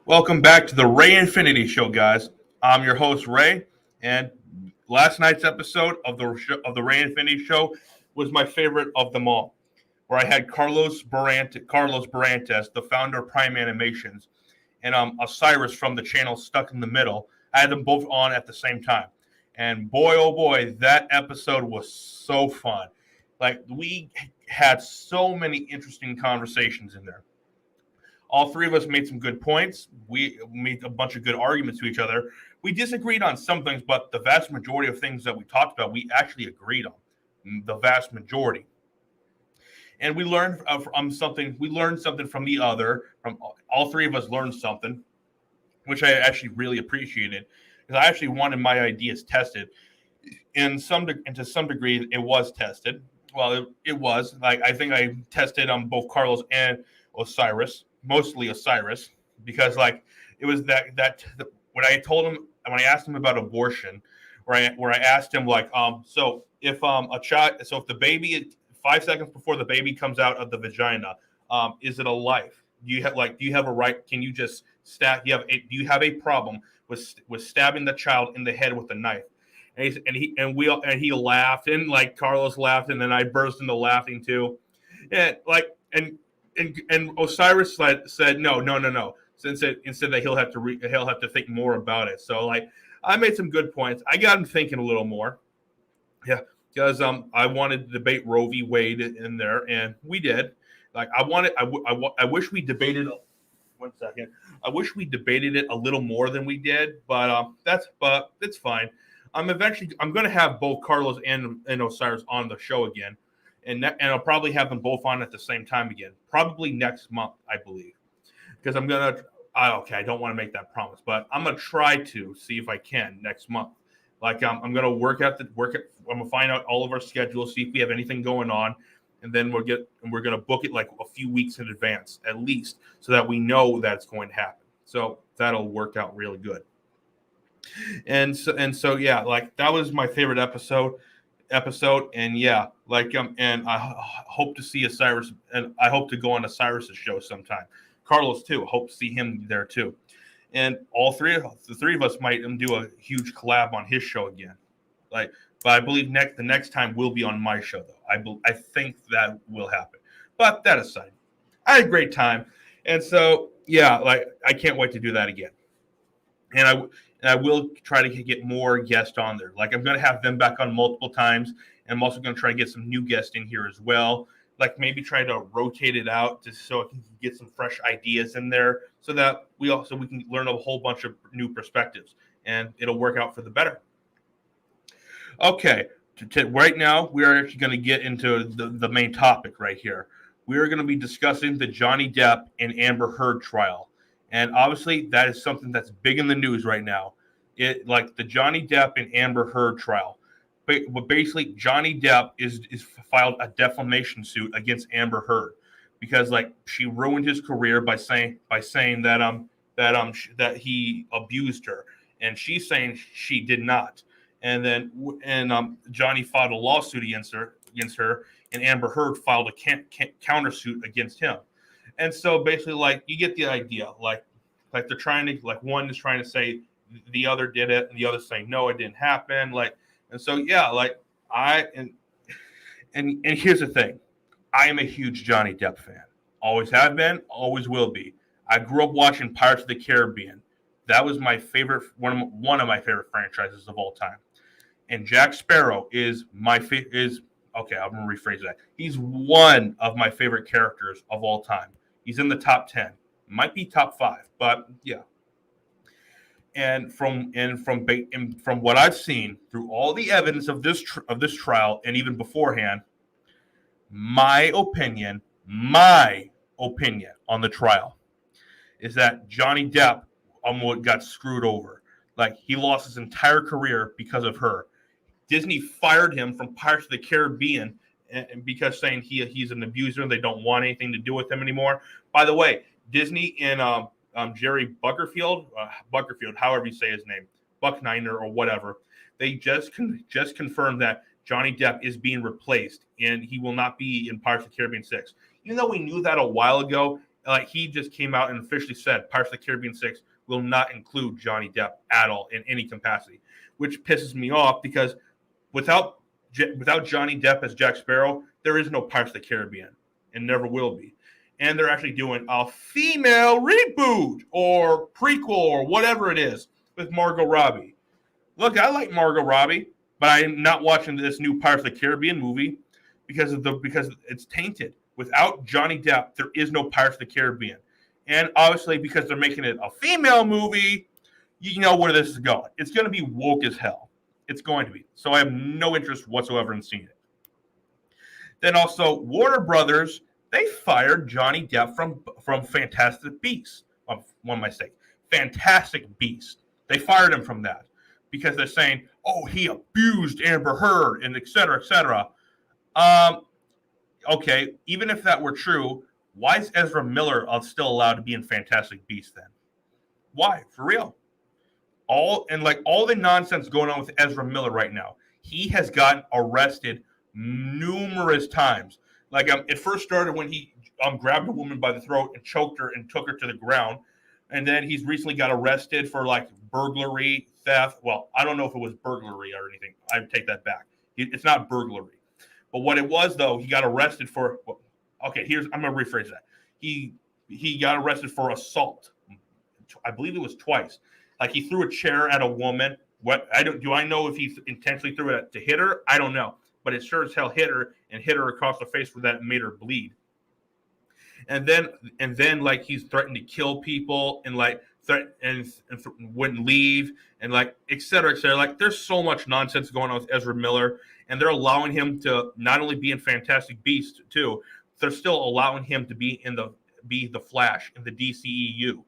Welcome back to the Ray Infinity Show, guys. I'm your host Ray, and last night's episode of the Ray Infinity Show was my favorite of them all, where I had Carlos Barantes, the founder of Prime Animations, and Osiris from the channel Stuck in the Middle. I had them both on at the same time, and boy, oh boy, that episode was so fun. Like we had so many interesting conversations in there. All three of us made some good points. We made a bunch of good arguments to each other. We disagreed on some things, but the vast majority of things that we talked about, we actually agreed on. The vast majority. And we learned from something. We learned something from the other. From all three of us learned something, which I actually really appreciated, because I actually wanted my ideas tested. And to some degree, it was tested. Well, it was like I think I tested on both Carlos and Osiris, mostly Osiris, because like it was that when I asked him about abortion, where I asked him like so if if the baby 5 seconds before the baby comes out of the vagina, is it a life? Do you have a right? Can you just stab? Do you have a problem with stabbing the child in the head with a knife? And he laughed, and like Carlos laughed, and then I burst into laughing too. And like and Osiris said no. So instead that he'll have to think more about it. So like I made some good points. I got him thinking a little more. Yeah, because I wanted to debate Roe v. Wade in there, and we did. Like I wish we debated. 1 second. I wish we debated it a little more than we did, but it's fine. I'm going to have both Carlos and Osiris on the show again, and I'll probably have them both on at the same time again, probably next month, I believe, because I'm gonna. I don't want to make that promise, but I'm gonna try to see if I can next month. Like I'm gonna I'm gonna find out all of our schedules, see if we have anything going on, and then we're gonna book it like a few weeks in advance at least, so that we know that it's going to happen. So that'll work out really good. And so yeah, like that was my favorite episode, and yeah, like and hope to see Osiris, and I hope to go on Osiris's show sometime. Carlos too, hope to see him there too. And the three of us might do a huge collab on his show again. Like, but I believe the next time will be on my show though. I think that will happen. But that aside, I had a great time, and so yeah, like I can't wait to do that again. And I will try to get more guests on there. Like I'm going to have them back on multiple times, and I'm also going to try to get some new guests in here as well. Like maybe try to rotate it out just so I can get some fresh ideas in there, so that we can learn a whole bunch of new perspectives, and it'll work out for the better. Okay, right now we are actually going to get into the main topic right here. We are going to be discussing the Johnny Depp and Amber Heard trial. And obviously, that is something that's big in the news right now. Like the Johnny Depp and Amber Heard trial. But basically, Johnny Depp is filed a defamation suit against Amber Heard because like she ruined his career by saying that he abused her, and she's saying she did not. Johnny filed a lawsuit against her, and Amber Heard filed a countersuit against him. And so basically, like you get the idea, like they're trying to one is trying to say the other did it, and the other saying no, it didn't happen. And so yeah, and here's the thing, I am a huge Johnny Depp fan, always have been, always will be. I grew up watching Pirates of the Caribbean. That was my favorite one of my favorite franchises of all time. And Jack Sparrow is okay. I'm gonna rephrase that. He's one of my favorite characters of all time. He's in the top 10, might be top 5, but yeah. And from what I've seen through all the evidence of this trial, and even beforehand, my opinion on the trial is that Johnny Depp got screwed over. Like he lost his entire career because of her. Disney fired him from Pirates of the Caribbean and because saying he's an abuser and they don't want anything to do with him anymore. By the way, Disney and Jerry Buckerfield, however you say his name, Buckniner or whatever, they just confirmed that Johnny Depp is being replaced and he will not be in Pirates of the Caribbean 6. Even though we knew that a while ago, Like, he just came out and officially said Pirates of the Caribbean 6 will not include Johnny Depp at all in any capacity, which pisses me off because without Johnny Depp as Jack Sparrow, there is no Pirates of the Caribbean and never will be. And they're actually doing a female reboot or prequel or whatever it is with Margot Robbie. Look, I like Margot Robbie, but I'm not watching this new Pirates of the Caribbean movie because it's tainted. Without Johnny Depp, there is no Pirates of the Caribbean. And obviously, because they're making it a female movie, you know where this is going. It's going to be woke as hell. It's going to be. So I have no interest whatsoever in seeing it. Then also, Warner Brothers, they fired Johnny Depp from Fantastic Beasts. One mistake. Fantastic Beasts. They fired him from that because they're saying, oh, he abused Amber Heard and et cetera, et cetera. Okay, even if that were true, why is Ezra Miller still allowed to be in Fantastic Beasts then? Why? For real? All the nonsense going on with Ezra Miller right now. He has gotten arrested numerous times. Like, it first started when he grabbed a woman by the throat and choked her and took her to the ground. And then he's recently got arrested for like burglary, theft. Well, I don't know if it was burglary or anything. I take that back. It's not burglary. But what it was, though, he got arrested for. Okay, I'm gonna rephrase that. He got arrested for assault. I believe it was twice. Like, he threw a chair at a woman. Do I know if he intentionally threw it to hit her? I don't know. But it sure as hell hit her and hit her across the face where that made her bleed. And then like, he's threatened to kill people and like wouldn't leave and like et cetera, et cetera. Like, there's so much nonsense going on with Ezra Miller, and they're allowing him to not only be in Fantastic Beasts too, they're still allowing him to be the Flash in the DCEU.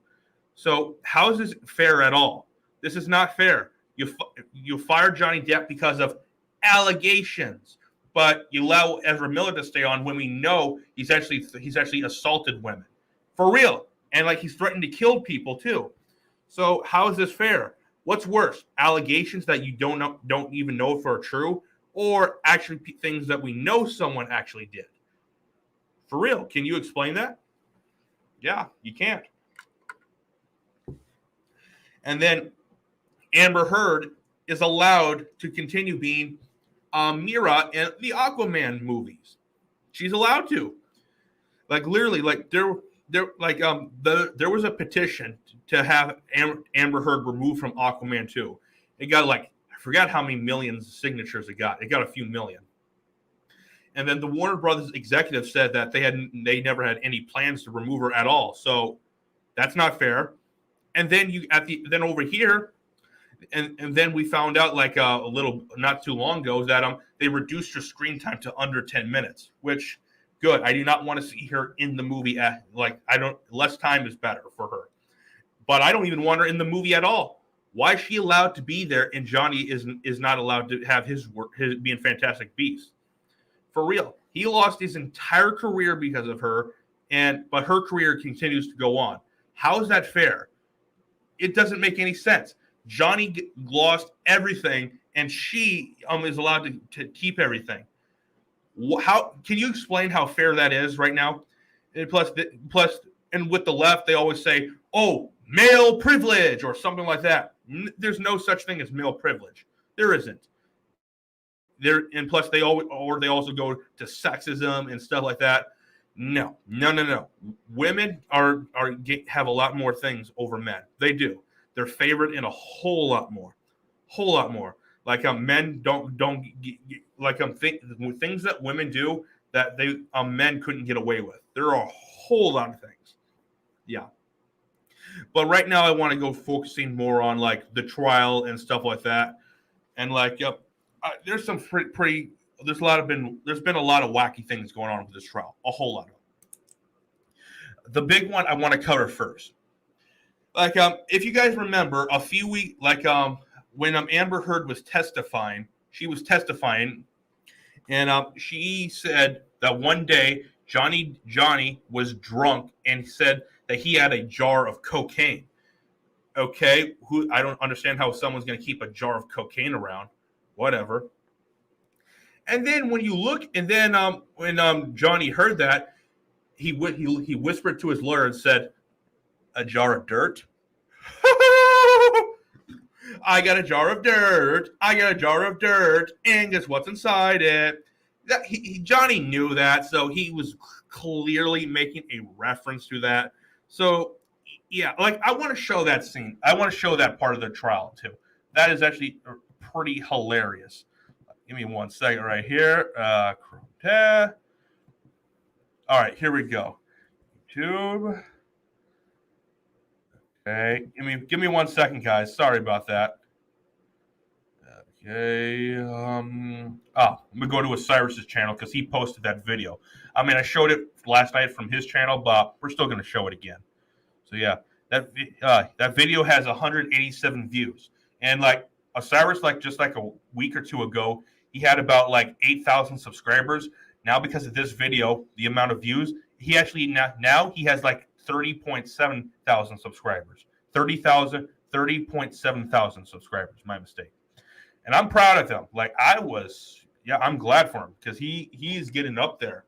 So how is this fair at all? This is not fair. You fired Johnny Depp because of allegations, but you allow Ezra Miller to stay on when we know he's actually assaulted women for real, and like, he's threatened to kill people too. So how is this fair? What's worse, allegations that you don't even know if are true, or actually things that we know someone actually did? For real, can you explain that? Yeah, you can't. And then Amber Heard is allowed to continue being Mira in the Aquaman movies. She's allowed to. Like, literally, like there was a petition to have Amber Heard removed from Aquaman 2. It got I forgot how many millions of signatures it got. It got a few million. And then the Warner Brothers executive said that they never had any plans to remove her at all. So that's not fair. And then then over here, and then we found out like a little not too long ago that they reduced her screen time to under 10 minutes, which good. I do not want to see her in the movie less time is better for her. But I don't even want her in the movie at all. Why is she allowed to be there and Johnny is not allowed to have his being Fantastic Beasts? For real. He lost his entire career because of her, but her career continues to go on. How is that fair? It doesn't make any sense. Johnny lost everything, and she is allowed to keep everything. How can you explain how fair that is right now? And plus, and with the left, they always say, "Oh, male privilege" or something like that. There's no such thing as male privilege. There isn't. And plus, they also go to sexism and stuff like that. No. Women have a lot more things over men. They do. They're favored in a whole lot more. Like men don't things that women do that men couldn't get away with. There are a whole lot of things. Yeah. But right now, I want to go focusing more on like the trial and stuff like that, and there's some pretty. There's been a lot of wacky things going on with this trial. A whole lot of them. The big one I want to cover first. Like, if you guys remember, a few weeks, when Amber Heard was testifying, and she said that one day Johnny was drunk and said that he had a jar of cocaine. Okay, I don't understand how someone's going to keep a jar of cocaine around. Whatever. And then when you look, and then when Johnny heard that, he whispered to his lawyer and said, "A jar of dirt." I got a jar of dirt. I got a jar of dirt, and guess what's inside it? Johnny knew that, so he was clearly making a reference to that. So, yeah, like I want to show that scene. I want to show that part of the trial too. That is actually pretty hilarious. Give me 1 second right here. All right, here we go. YouTube. Okay, give me 1 second, guys. Sorry about that. Okay. I'm gonna go to Osiris's channel because he posted that video. I mean, I showed it last night from his channel, but we're still gonna show it again. So yeah, that video has 187 views, and like Osiris, like just like a week or two ago, he had about like 8,000 subscribers. Now because of this video, the amount of views, he actually now he has like 30.7 thousand subscribers. 30.7 thousand subscribers. My mistake. And I'm proud of him. Like I'm glad for him because he's getting up there.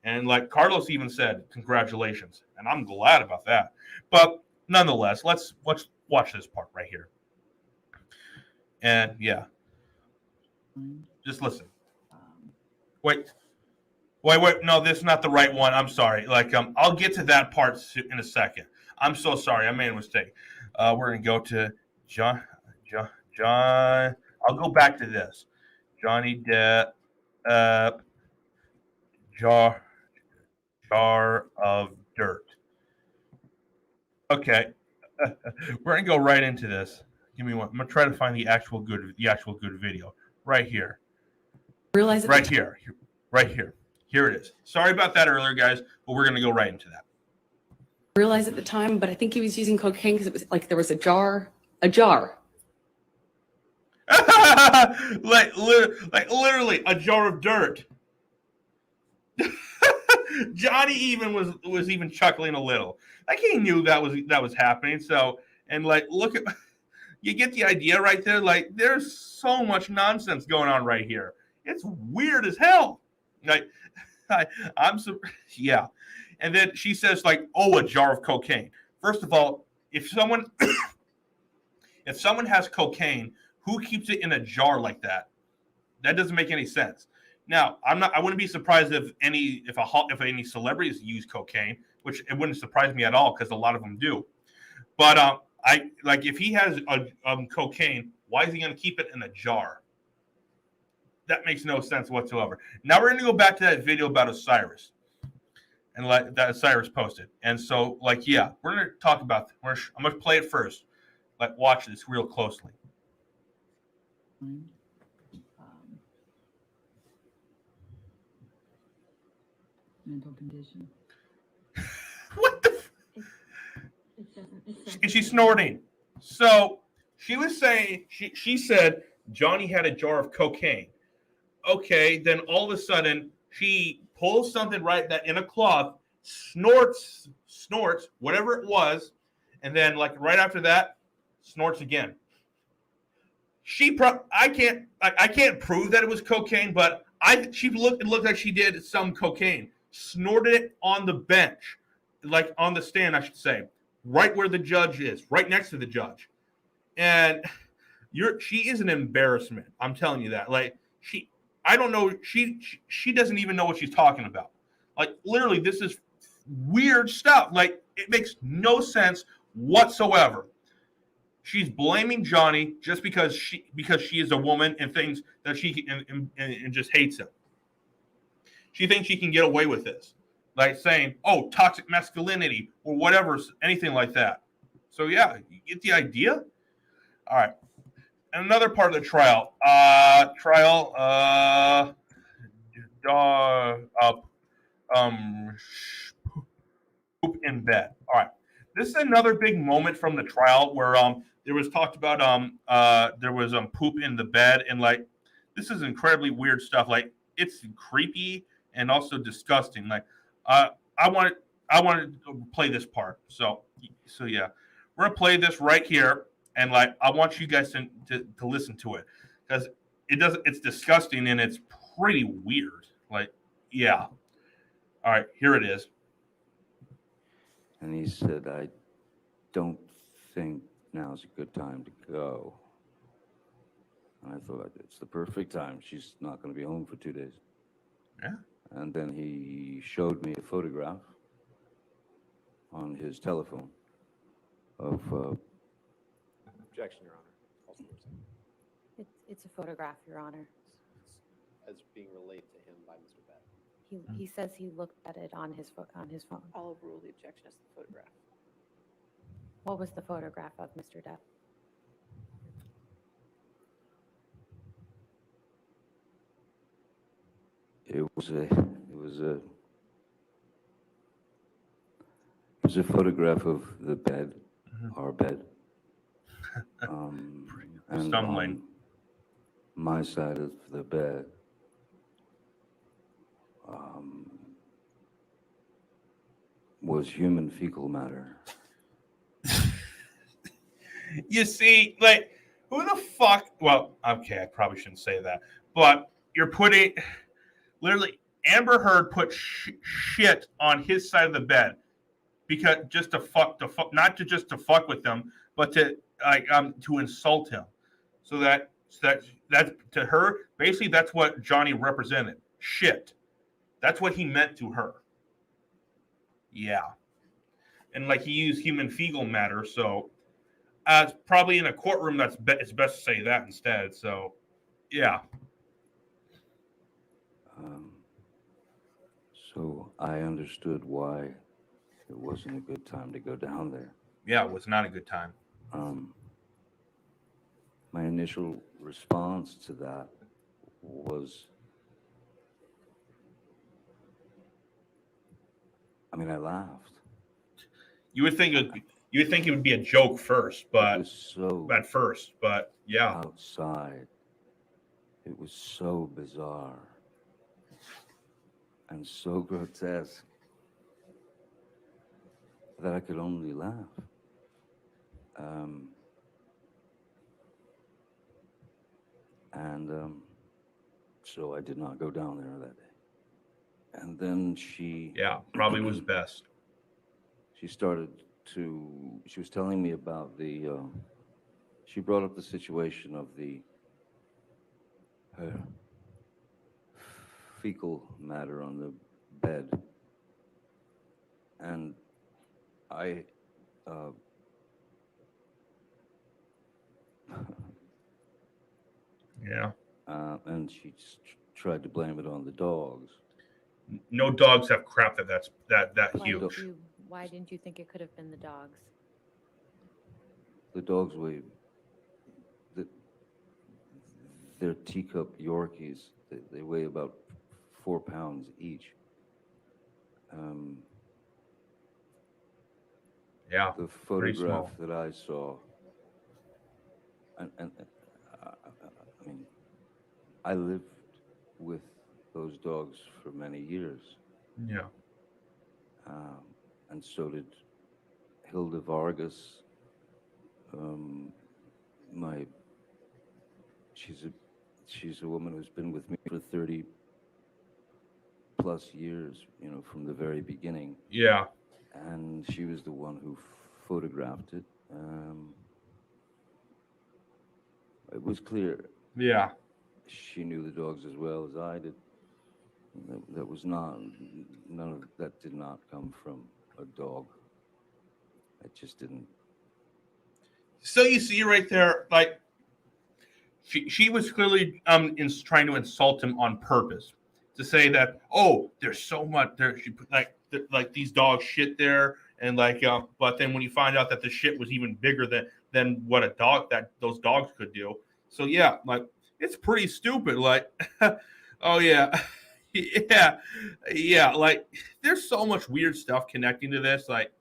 And like Carlos even said, congratulations. And I'm glad about that. But nonetheless, let's watch this part right here. And yeah, just listen. Wait. No, this is not the right one. I'm sorry. Like, I'll get to that part in a second. I'm so sorry. I made a mistake. We're gonna go to John. I'll go back to this. Johnny Depp, jar of dirt. Okay, we're gonna go right into this. Give me one. I'm gonna try to find the actual good video right here. Realize it right here. Here it is. Sorry about that earlier, guys, but we're gonna go right into that. Realize at the time, but I think he was using cocaine because it was like there was a jar. like literally a jar of dirt. Johnny even was even chuckling a little, like he knew that was happening. So, and like, look at, you get the idea right there. Like, there's so much nonsense going on right here. It's weird as hell. Like, yeah. And then she says, like, oh, a jar of cocaine. First of all, if someone has cocaine, who keeps it in a jar like that? That doesn't make any sense. Now, I wouldn't be surprised if any celebrities use cocaine, which it wouldn't surprise me at all because a lot of them do. But if he has cocaine, why is he going to keep it in a jar? That makes no sense whatsoever. Now we're going to go back to that video about Osiris, and like that Osiris posted. And so, like, yeah, we're going to talk about. I'm going to play it first. Like, watch this real closely. Mental condition. What the? And she's snorting. So she was saying, she said Johnny had a jar of cocaine. Okay, then all of a sudden she pulls something right that in a cloth, snorts whatever it was, and then like right after that, snorts again. I can't prove that it was cocaine, but it looked like she did some cocaine. Snorted it on the bench, like on the stand, I should say, right where the judge is, right next to the judge. And she is an embarrassment. I'm telling you that. Like, I don't know. She doesn't even know what she's talking about. Like, literally, this is weird stuff. Like, it makes no sense whatsoever. She's blaming Johnny just because she is a woman and thinks that she and just hates him. She thinks she can get away with this, like saying, "Oh, toxic masculinity" or whatever, anything like that. So yeah, you get the idea. All right. And another part of the trial, poop in bed. All right, this is another big moment from the trial where there was talked about there was poop in the bed, and like this is incredibly weird stuff. Like, it's creepy and also disgusting. Like, I wanted to play this part. So yeah, we're gonna play this right here. And like, I want you guys to listen to it because it's disgusting and it's pretty weird. Like, yeah. All right, here it is. And he said, I don't think now's a good time to go. And I thought, it's the perfect time. She's not going to be home for 2 days. Yeah. And then he showed me a photograph on his telephone of Objection, Your Honor. Also presented. It's a photograph, Your Honor. As being relayed to him by Mr. Bett. He says he looked at it on his phone. I'll overrule the objection as the photograph. What was the photograph of Mr. Depp? it was a photograph of the bed, our bed. And Stumbling. on my side of the bed, was human fecal matter. You see, like, who the fuck? Well, okay, I probably shouldn't say that, but you're putting literally Amber Heard put shit on his side of the bed because just to fuck, not to just to fuck with him, but to to insult him. So that to her, basically, that's what Johnny represented. Shit. That's what he meant to her. Yeah. And like he used human fecal matter, so probably in a courtroom, it's best to say that instead. So, yeah. So I understood why it wasn't a good time to go down there. Yeah, it was not a good time. My initial response to that was, I laughed. You would think it would be a joke first, It but was so at first, but yeah. outside. It was so bizarre and so grotesque that I could only laugh. So I did not go down there that day. And then she Probably was best. she was telling me about she brought up the situation of her fecal matter on the bed. And I, Yeah. and she tried to blame it on the dogs. No dogs have crap that's huge. Why didn't you think it could have been the dogs? The dogs weigh, they're teacup Yorkies. They weigh about 4 pounds each. Yeah. The photograph that I saw, and I lived with those dogs for many years. Yeah. And so did Hilda Vargas. She's a woman who's been with me for 30 plus years, from the very beginning. Yeah. And she was the one who photographed it. It was clear. Yeah. She knew the dogs as well as I did. That was none of that did not come from a dog. It just didn't. So you see right there, like she was clearly trying to insult him on purpose to say that, oh, there's so much there. She put like these dogs shit there, and but then when you find out that the shit was even bigger than what those dogs could do. So yeah, like it's pretty stupid. Like, oh yeah, yeah. Like there's so much weird stuff connecting to this. Like,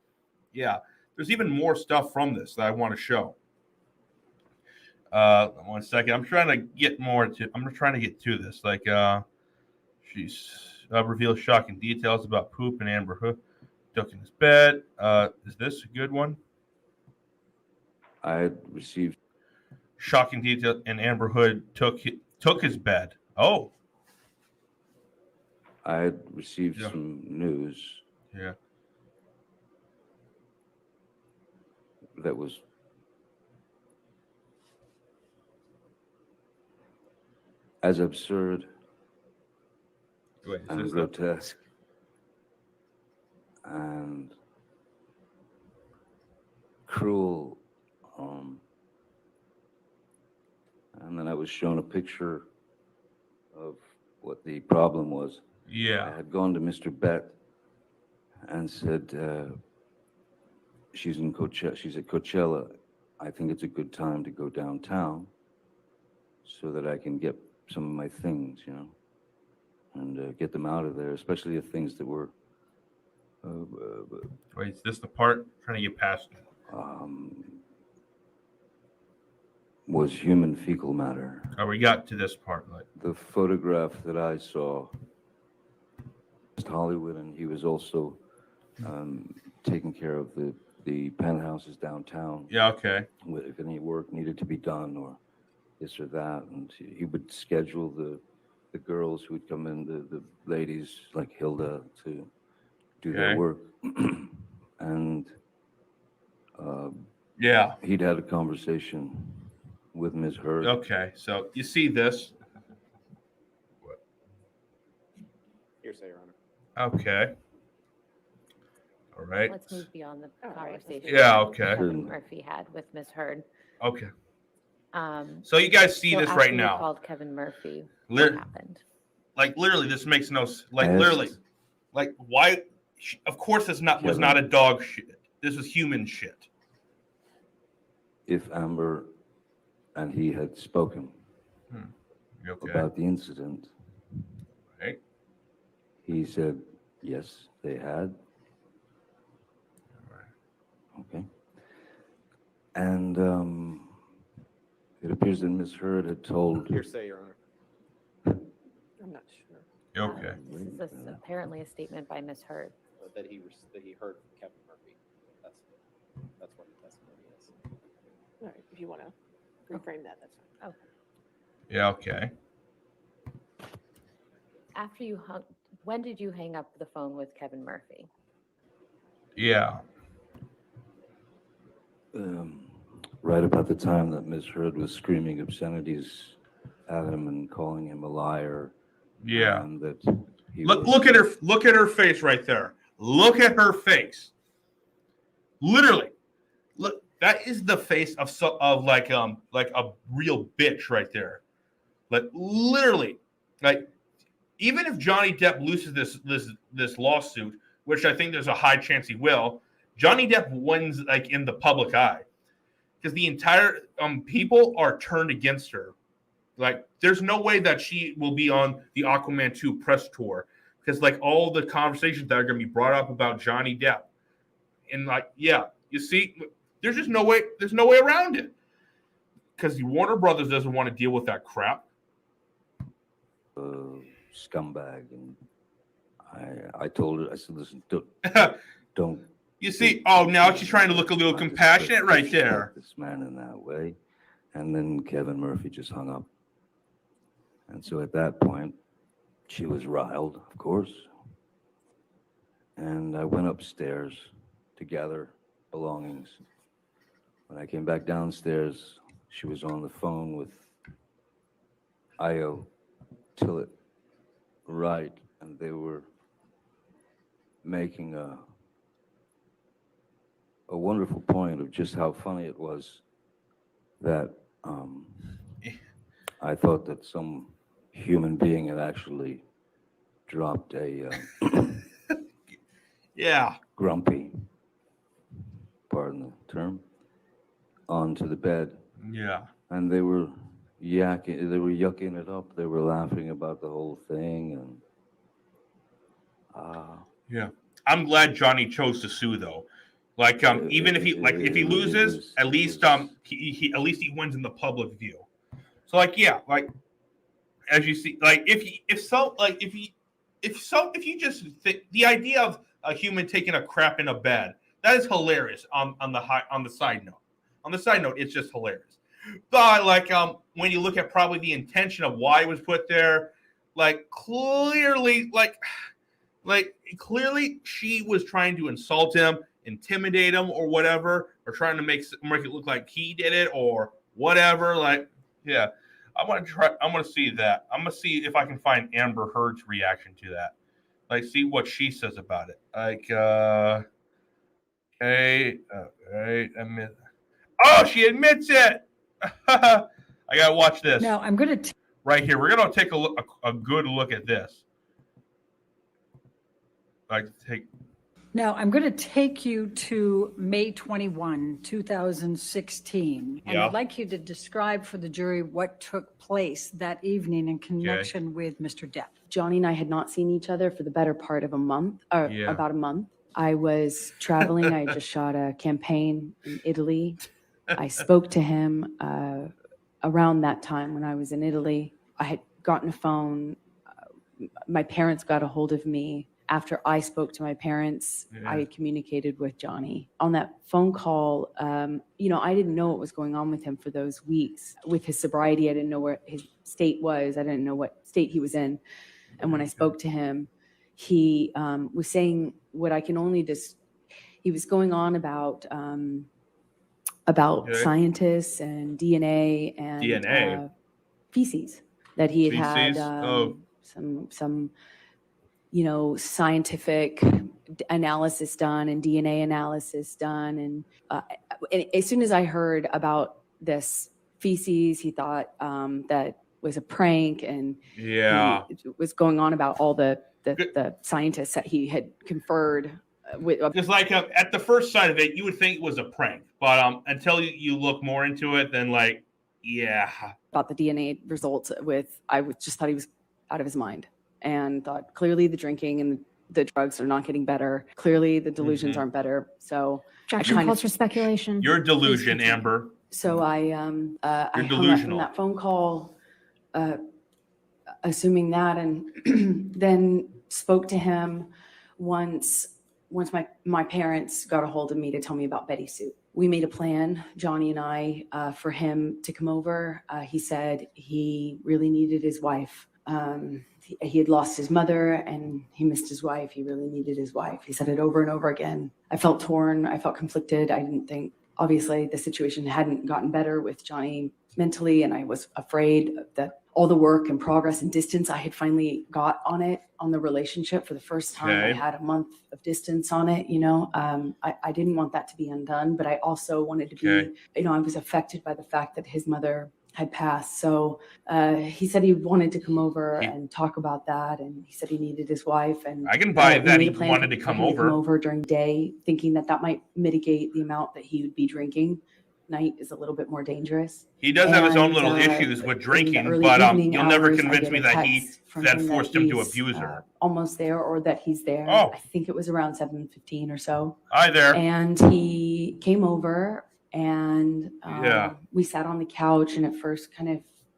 yeah, there's even more stuff from this that I want to show. 1 second. I'm trying to get to this. Like, she's reveals shocking details about poop and Amber Hood took in his bed. Is this a good one? I had received shocking detail, and Amber Hood took his bed. Oh, I had received some news. Yeah. that was as absurd Wait, is and this grotesque and cruel. And then I was shown a picture of what the problem was. I Yeah. had gone to Mr. Bett and said, she's at Coachella. I think it's a good time to go downtown so that I can get some of my things, and get them out of there, especially the things that were Wait, is this the part trying to get past? was human fecal matter. Oh, we got to this part. Like, The photograph that I saw was Hollywood, and he was also taking care of the penthouses downtown. yeah, okay. If any work needed to be done or this or that, and he would schedule the girls who would come in, the ladies like Hilda, to do their Okay. work. And Yeah. he'd had a conversation with Ms. Heard. Okay. So you see this. Hearsay, Your Honor. Okay. All right. Let's move beyond the All right. conversation. Yeah, okay. Kevin Murphy had with Ms. Heard. Okay. Um, So you guys see so this after right you now. called Kevin Murphy. Lit- What happened? Like literally, this makes no like Yes. literally, like why? Of course, this was Kevin. not a dog shit. This was human shit. If Amber and he had spoken You okay? about the incident, Right. he said, yes, they had. Okay. And it appears that Ms. Heard had told. Hearsay, Your Honor. I'm not sure. You okay? This is apparently a statement by Ms. Heard. That he heard from Kevin Murphy. That's what the testimony is. All right, if you want to reframe that, that's fine. Yeah. Okay. After you hung, when did you hang up the phone with Kevin Murphy? Yeah. Right about the time that Ms. Heard was screaming obscenities at him and calling him a liar. Yeah. And that he Look. was- Look at her. Look at her face right there. Look at her face. Literally. Look. That is the face of like a real bitch right there. Like literally. Like even if Johnny Depp loses this lawsuit, which I think there's a high chance he will, Johnny Depp wins like in the public eye because the entire people are turned against her. Like there's no way that she will be on the Aquaman 2 press tour because like all the conversations that are going to be brought up about Johnny Depp and like yeah, you see, there's just no way. There's no way around it because the Warner Brothers doesn't want to deal with that crap. Scumbag, and I told her, I said, listen, don't You see, oh, now she's trying to look a little don't compassionate right disrespect there. this man in that way. And then Kevin Murphy just hung up. And so at that point, she was riled, of course. And I went upstairs to gather belongings. When I came back downstairs, she was on the phone with Io Tillett Wright, and they were making a wonderful point of just how funny it was that I thought that some human being had actually dropped a Yeah. grumpy, pardon the term, onto the bed, Yeah. and they were yucking it up. They were laughing about the whole thing, and Yeah. I'm glad Johnny chose to sue though. Like even if he loses, at least he at least he wins in the public view. So like yeah, like as you see, like if you just think the idea of a human taking a crap in a bed, that is hilarious on the side note. On the side note, it's just hilarious. But like when you look at probably the intention of why it was put there, like clearly she was trying to insult him intimidate him or whatever, or trying to make it look like he did it or whatever. Like, yeah, I want to see that. I'm gonna see if I can find Amber Heard's reaction to that. Like, see what she says about it. Like, okay, admit. Oh, she admits it. I gotta watch this. Now, I'm going to Right here, we're gonna take a good look at this. Now, I'm going to take you to May 21, 2016. And Yeah. I'd like you to describe for the jury what took place that evening in connection with Mr. Depp. Johnny and I had not seen each other for the better part of a month, or Yeah. about a month. I was traveling. I had just shot a campaign in Italy. I spoke to him around that time when I was in Italy. I had gotten a phone. My parents got a hold of me. After I spoke to my parents, Yeah. I communicated with Johnny. On that phone call, I didn't know what was going on with him for those weeks. With his sobriety, I didn't know where his state was. I didn't know what state he was in. And when I spoke to him, he was saying what I can only he was going on about Okay. scientists and DNA and DNA? feces that he had Feces? some scientific analysis done and DNA analysis done. And as soon as I heard about this feces, he thought that was a prank, and Yeah. he was going on about all the scientists that he had conferred with. Because like at the first sight of it, you would think it was a prank, but until you look more into it, then like, yeah. About the DNA results I just thought he was out of his mind, and thought clearly the drinking and the drugs are not getting better. Clearly the delusions aren't better. So Objection kind of- calls for speculation. Your delusion, Amber. So I hung up from delusional. that phone call, assuming that, and then spoke to him once my parents got a hold of me to tell me about Betty Sue. We made a plan, Johnny and I, for him to come over. He said he really needed his wife. He had lost his mother and he missed his wife. He really needed his wife. He said it over and over again. I felt torn. I felt conflicted. I didn't think, obviously, the situation hadn't gotten better with Johnny mentally, and I was afraid that all the work and progress and distance I had finally got on the relationship for the first time. Okay. I had a month of distance on it, I didn't want that to be undone, but I also wanted to be, I was affected by the fact that his mother had passed. So he said he wanted to come over and talk about that, and he said he needed his wife. And I can buy we that made he a plan wanted to for come him over. during the day, thinking that might mitigate the amount that he would be drinking. Night is a little bit more dangerous. He does have his own And, little issues with in the drinking, early but evening you'll never hours, I convince get me a that he text from that him forced him to he's, abuse her. Almost there, or that he's there. Oh. I think it was around 7:15 or so. Hi there. And he came over, and Yeah. we sat on the couch, and at first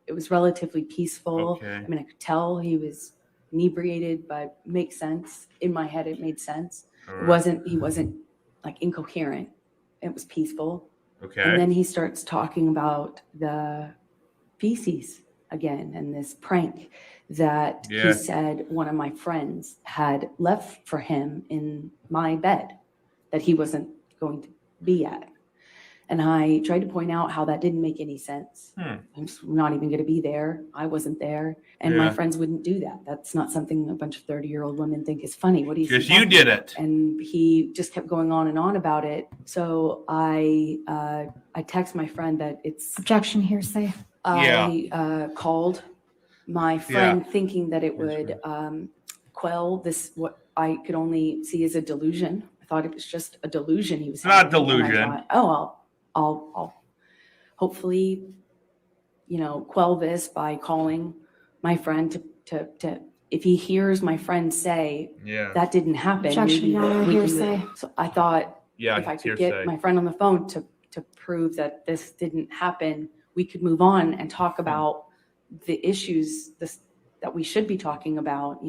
it was relatively peaceful. Okay. I mean, I could tell he was inebriated, but makes sense. In my head, it made sense. All He right. wasn't like incoherent. It was peaceful. Okay. And then he starts talking about the feces again and this prank that Yeah. he said one of my friends had left for him in my bed that he wasn't going to be at. And I tried to point out how that didn't make any sense. I'm just not even going to be there. I wasn't there. And my Yeah. friends wouldn't do that. That's not something a bunch of 30-year-old women think is funny. What do you Because think you I'm did about? it. And he just kept going on and on about it. So I text my friend that it's Objection, hearsay. I called my friend thinking that it would quell this, what I could only see as a delusion. I thought it was just a delusion he was Not having. And I delusion. thought, oh, I'll hopefully, quell this by calling my friend to if he hears my friend say Yeah. that didn't happen. Objection, maybe Your Honor, we can move hearsay. it. So I thought Yeah. if I could hearsay. get my friend on the phone to prove that this didn't happen, we could move on and talk about the issues that we should be talking about.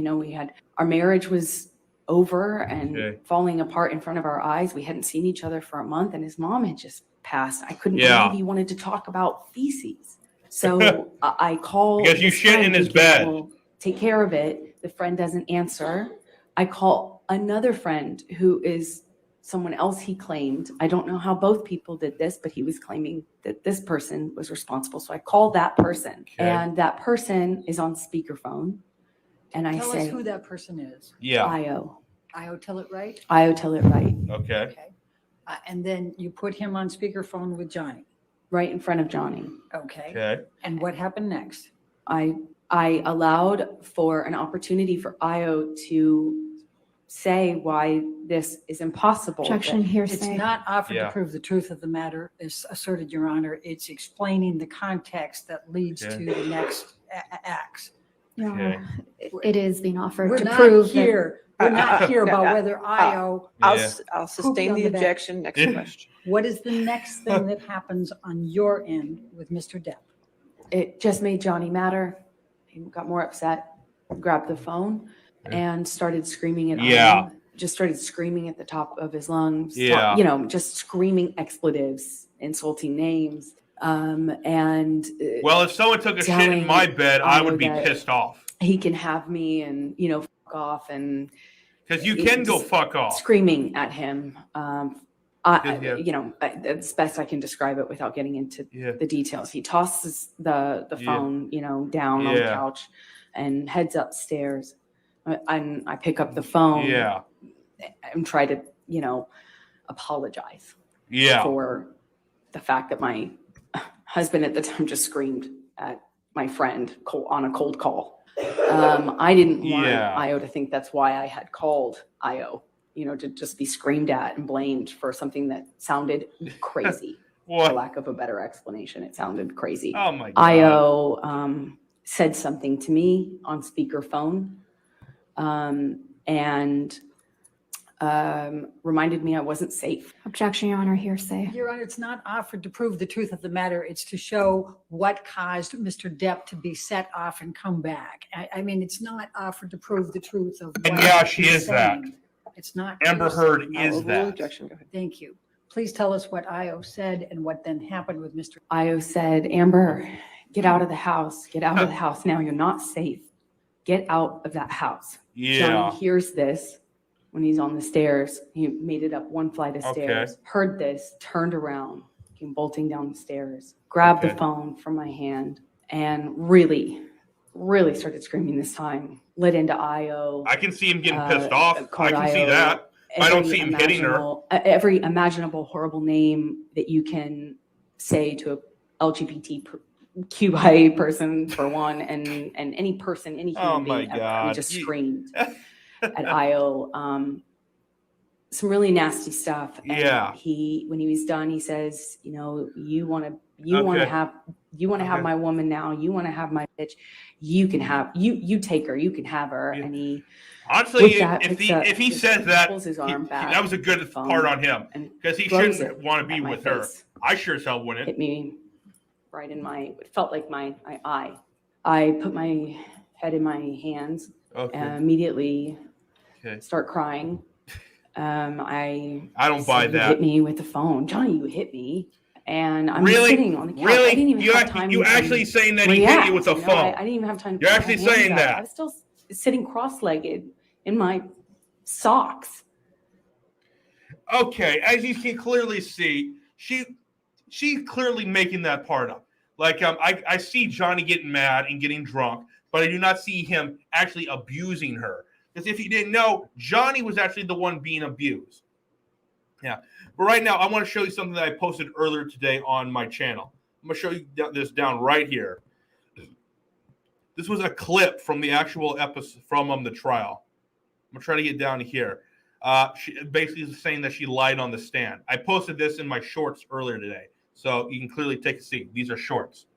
Our marriage was over and Okay. falling apart in front of our eyes. We hadn't seen each other for a month, and his mom had just passed. I couldn't Yeah. believe he wanted to talk about feces. So I called Because you his shit in friend his thinking, bed. "Well, take care of it." The friend doesn't answer. I call another friend who is someone else he claimed. I don't know how both people did this, but he was claiming that this person was responsible. So I called that person, Okay. and that person is on speakerphone. And I Tell us say, who that person is. Yeah. Io, tell it right? Io, tell it right. Okay. Okay. And then you put him on speakerphone with Johnny. Right in front of Johnny. Okay. Okay. And what happened next? I allowed for an opportunity for Io to say why this is impossible. Objection, It's hearsay. not offered Yeah. to prove the truth of the matter, as asserted, Your Honor. It's explaining the context that leads Okay. to the next acts. Your Okay. Honor, it is being offered We're to not prove that. here. We're not here about whether Io, Yeah. I'll on sustain the the back. objection. Next Yeah. question. what is the next thing that happens on your end with Mr. Depp? It just made Johnny madder. He got more upset, grabbed the phone, Yeah. and started screaming at Yeah. Io. Just started screaming at the top of his lungs. Yeah. Just screaming expletives, insulting names. And Well, if someone took a shit in telling my bed, I would be that- pissed off. he can have me, and fuck off, and Because you can go Just fuck off. screaming at him. Yeah. It's best I can describe it without getting into Yeah. the details. He tosses the Yeah. phone, down on the Yeah. couch and heads upstairs. And I pick up the phone Yeah. and try to, apologize Yeah. for the fact that my husband at the time just screamed at my friend on a cold call. I didn't want Yeah. Io to think that's why I had called Io, to just be screamed at and blamed for something that sounded crazy. For What? lack of a better explanation, it sounded crazy. Oh my God. Io said something to me on speakerphone, and reminded me I wasn't safe. Objection, Your Honor, hearsay. Your Honor, it's not offered to prove the truth of the matter. It's to show what caused Mr. Depp to be set off and come back. I mean, it's not offered to prove the truth of And what yeah, she he's is that. saying. It's not. Amber hearsay. Heard I'll is overrule that. objection. Go ahead. Thank you. Please tell us what Io said and what then happened with Mr. Io said, Amber, get out of the house. Get out of the house now. You're not safe. Get out of that house. Yeah. Johnny hears this when he's on the stairs. He made it up one flight of Okay. stairs, heard this, turned around, came bolting down the stairs, grabbed Okay. the phone from my hand, and really, really started screaming this time. Lit into Io. I can see him getting pissed off. I called can see Io that. I don't every see him hitting her. every imaginable horrible name that you can say to a LGBTQIA person, for one, and any person, any human Oh being my ever. God. We just screamed at Io. Some really nasty stuff. And Yeah. when he was done, he says, you want to have my woman now. You want to have my bitch. You can have, you take her, you can have her. Yeah. And he, Honestly, with that, if picks up- he just says that, pulls his arm back, that was a good phone, part on him. and Because he throws shouldn't it want to be at my with her. face. I sure as hell wouldn't. Hit me right in it felt like my eye. I put my head in my hands Okay. and immediately Okay. start crying. I don't buy said, "You that. hit me with the phone. Johnny, you hit me." And I'm Really? sitting on the couch. I Really? didn't even You have act- time you to actually saying that he hit react, you with a know? phone? I didn't even have time to You're put my actually hands saying up. that. I was still sitting cross-legged in my socks. Okay, as you can clearly see, she's clearly making that part up. Like I see Johnny getting mad and getting drunk, but I do not see him actually abusing her. Because if you didn't know, Johnny was actually the one being abused. Yeah, but right now I want to show you something that I posted earlier today on my channel. I'm gonna show you this down right here. This was a clip from the actual episode from the trial. I'm gonna try to get down to here. She basically is saying that she lied on the stand. I posted this in my shorts earlier today, so you can clearly take a seat. These are shorts.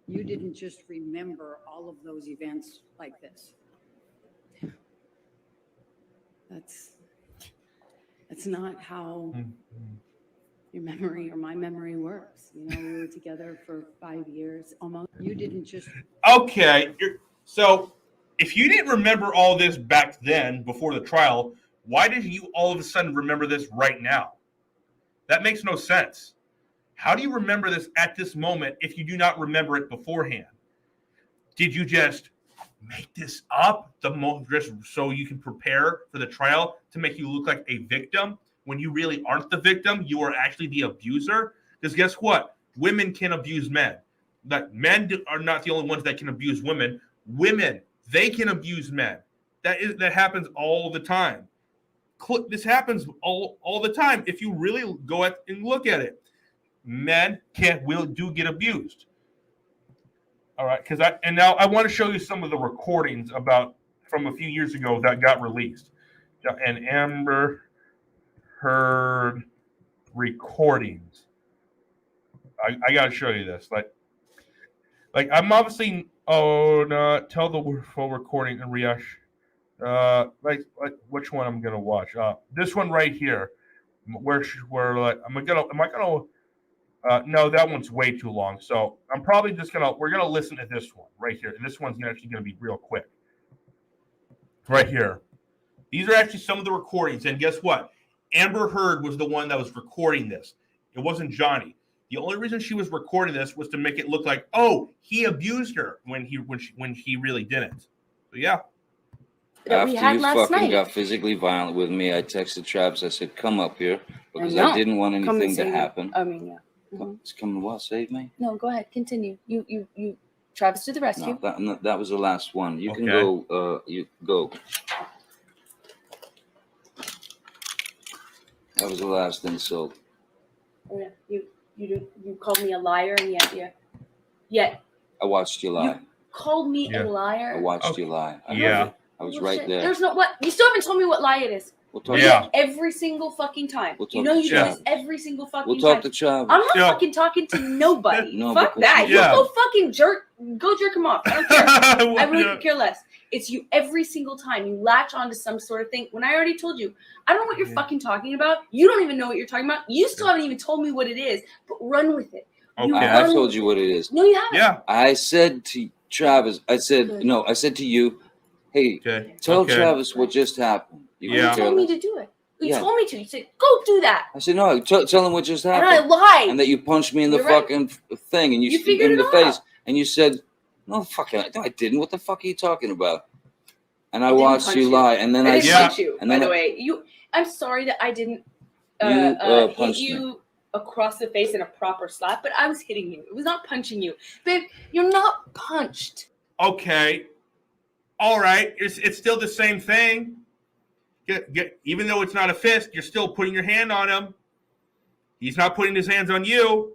You didn't just remember all of those events like this. That's not how your memory or my memory works. We were together for 5 years almost. You didn't just, Okay, so if you didn't remember all this back then before the trial, why did you all of a sudden remember this right now? That makes no sense. How do you remember this at this moment if you do not remember it beforehand? Did you just make this up just so you can prepare for the trial to make you look like a victim when you really aren't the victim, you are actually the abuser. Because guess what? Women can abuse men. That men are not the only ones that can abuse women. Women, they can abuse men. That happens all the time. This happens all the time. If you really go at and look at it, men do get abused. All right, now I want to show you some of the recordings from a few years ago that got released. And Amber Heard recordings. I got to show you this. Like I'm obviously tell the full recording and reaction. Like which one I'm gonna watch? This one right here, where like am I gonna? No, that one's way too long. So I'm probably we're gonna listen to this one right here, and this one's actually gonna be real quick. Right here, these are actually some of the recordings, and guess what? Amber Heard was the one that was recording this. It wasn't Johnny. The only reason she was recording this was to make it look like, oh, he abused her when he really didn't. So yeah. That we After had you last fucking night. got physically violent with me, I texted Travis. I said, "Come up here," because know. I didn't want Come and anything to save me. happen. I mean, yeah. Mhm. It's coming to what? Save me? No, go ahead. Continue. You. Travis to the rescue. No, that was the last one. You can Okay. go. You go. That was the last insult. Oh, yeah. You called me a liar, and yet I watched you lie. called me Yeah. a liar. I watched Okay. you lie. Yeah. I was Well, right shit. there. There's no what. You still haven't told me what lie it is. We'll talk. Yeah. To, Every single fucking time. We'll You talk know to you do this Travis. every single fucking we'll talk time. to Travis. I'm not Yeah. fucking talking to nobody. No, Fuck because that. Yeah. You go fucking go jerk him off. I don't care. I really could care less. It's you every single time. You latch onto some sort of thing. When I already told you, I don't know what you're fucking talking about. You don't even know what you're talking about. You still haven't even told me what it is. But run with it. You Okay. I run told with you it. what it is. No, you haven't. Yeah. I said to Travis. I said Good. no. I said to you, "Hey, Okay. tell Okay. Travis what just happened." You You Yeah. can care told me less. to do it. You Yeah. told me to. You said, go do that. I said no. Tell him what just And happened. I lied. And that you punched me in the You're right. fucking thing, and you figured in it the all face, out. and you said, "No, fucking, I didn't. What the fuck are you talking about?" And I I didn't watched punch you you. lie, and then I I didn't Yeah. punch you, and by then the I- way. I'm sorry that I didn't You, hit punched you across the face in a proper slap, but I was hitting you. It was not punching you. Babe, you're not punched. Okay. All right. It's still the same thing. Even though it's not a fist, you're still putting your hand on him. He's not putting his hands on you.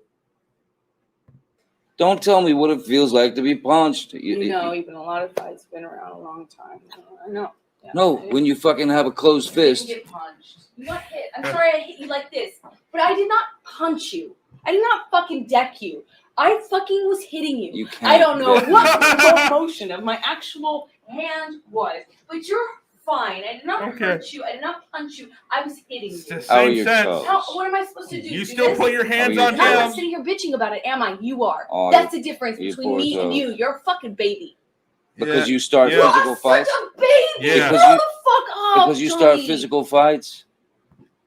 Don't tell me what it feels like to be punched. Even a lot of fights been around a long time. I know. Yeah. No, when you fucking have a closed You didn't fist. get punched. You got hit. I'm sorry I hit you like this, but I did not punch you. I did not fucking deck you. I fucking was hitting you. You can't. I don't know deck what me. the motion of my actual hand was, but you're fine. I did not Okay. hurt you. I did not punch you. I was hitting It's you. the How are same your sense. toes? What am I supposed to do? You Do still this? put your hands Oh, on you're I'm not him. sitting here bitching about it, am I? You are. Oh, That's the difference you between poor me and toes. you. You're a fucking baby. Because you start Yeah. physical You're fights. such a baby. Yeah. Grow the fuck up, Because you start Johnny. physical fights.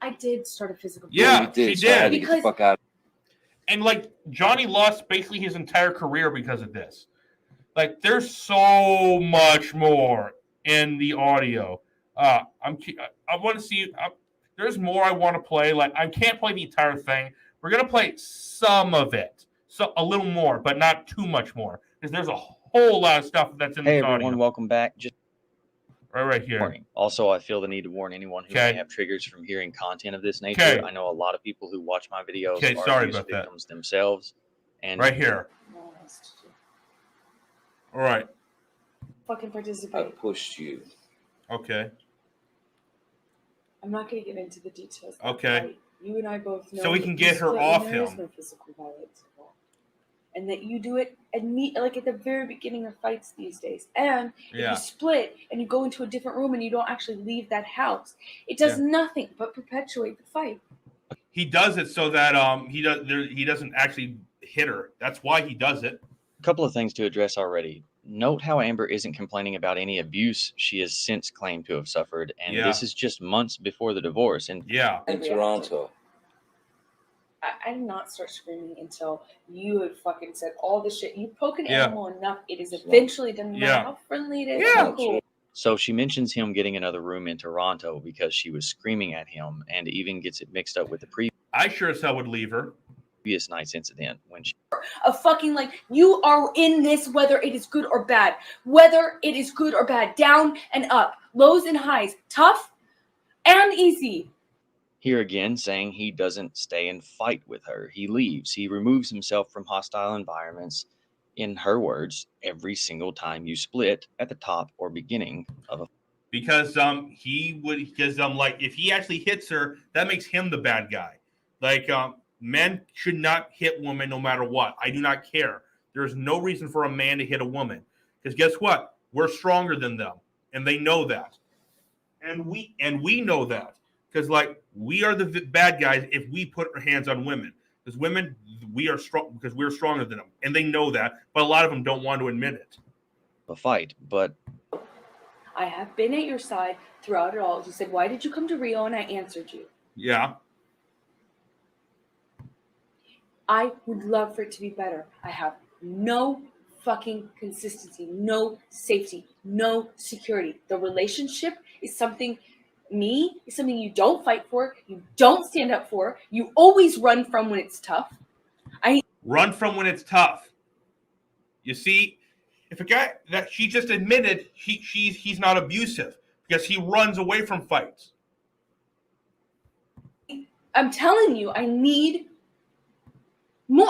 I did start a physical fight. Yeah, you did. she So I had did. to get the Because- fuck out. And like Johnny lost basically his entire career because of this. Like there's so much more in the audio. I want to see. There's more I want to play. Like I can't play the entire thing. We're gonna play some of it, so a little more, but not too much more, because there's a whole lot of stuff that's in Hey this everyone, audio. welcome back. Just Right here. warning. Also, I feel the need to warn anyone who Okay. may have triggers from hearing content of this nature. Okay. I know a lot of people who watch my videos Okay, are sorry abuse about that. victims themselves. And Right here. All right. Fucking I participate. pushed you. Okay. I'm not going to get into the details. of the Okay. fight. You and I both know. So we that can you get her split when off there is him. no physical violence involved. And that you do it like at the very beginning of fights these days. And if Yeah. you split and you go into a different room and you don't actually leave that house, it does nothing but perpetuate the fight. He does it so that he doesn't actually hit her. That's why he does it. a couple of things to address already. Note how Amber isn't complaining about any abuse she has since claimed to have suffered. And Yeah. this is just months before the divorce. And Yeah. In Toronto. I did not start screaming until you had fucking said all the shit. You poke an Yeah. animal enough, it is eventually, doesn't Yeah. matter how friendly it is, Yeah. how cool. So she mentions him getting another room in Toronto because she was screaming at him, and even gets it mixed up with the I sure as hell would leave her. previous night's incident when she A fucking like you are in this whether it is good or bad, whether it is good or bad, down and up, lows and highs, tough and easy. here again saying he doesn't stay and fight with her. He leaves. He removes himself from hostile environments. In her words, every single time you split at the top or beginning of a Because like if he actually hits her, that makes him the bad guy. Like men should not hit women no matter what. I do not care. There's no reason for a man to hit a woman. Because guess what? We're stronger than them. And they know that. And we know that. Because like we are the bad guys if we put our hands on women. Because women, we are strong because we're stronger than them. And they know that. But a lot of them don't want to admit it. fight. But I have been at your side throughout it all. You said, why did you come to Rio? And I answered you. Yeah. I would love for it to be better. I have no fucking consistency, no safety, no security. The relationship is something you don't fight for, you don't stand up for, you always run from when it's tough. Run from when it's tough. You see, if a guy that she just admitted he's not abusive because he runs away from fights. I'm telling you, I need more.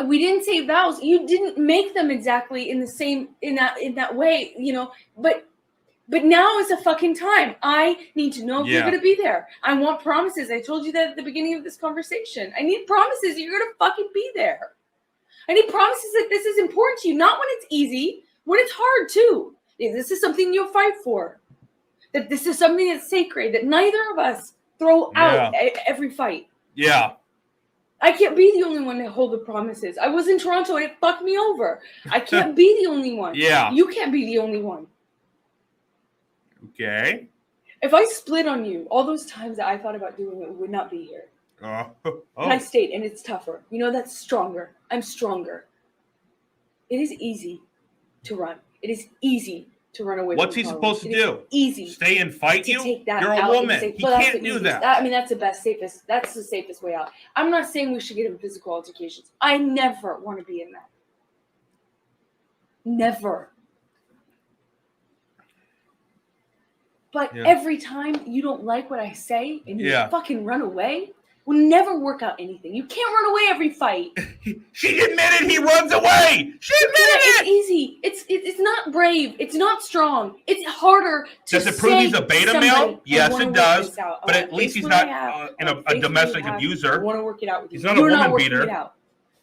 We didn't say vows. You didn't make them exactly in the same in that way, but now is the fucking time. I need to know if you're gonna be there. I want promises. I told you that at the beginning of this conversation. I need promises that you're gonna fucking be there. I need promises that this is important to you, not when it's easy, when it's hard too. If this is something you'll fight for, that this is something that's sacred, that neither of us throw out every fight. Yeah. I can't be the only one to hold the promises. I was in Toronto and it fucked me over. I can't be the only one. Yeah. You can't be the only one. Okay. If I split on you, all those times that I thought about doing it would not be here. And I stayed, and it's tougher. That's stronger. I'm stronger. It is easy to run. It is easy to run away. What's he supposed to do? Easy. Stay and fight to you? take that You're a out and woman. say, He "Well, that's can't the do easiest." that. That's the safest way out. I'm not saying we should get in physical altercations. I never want to be in that. Never. But every time you don't like what I say and you fucking run away, will never work out anything. You can't run away every fight. She admitted he runs away. She admitted It's easy. It's not brave. It's not strong. It's harder to Does it prove say he's a beta to male? somebody, Yes, "I wanna it work does. this out. I But wanna at least face he's what I not have. I a wanna face what domestic you have. abuser. I want to work it out with you. He's not a You're woman not working beater. it out.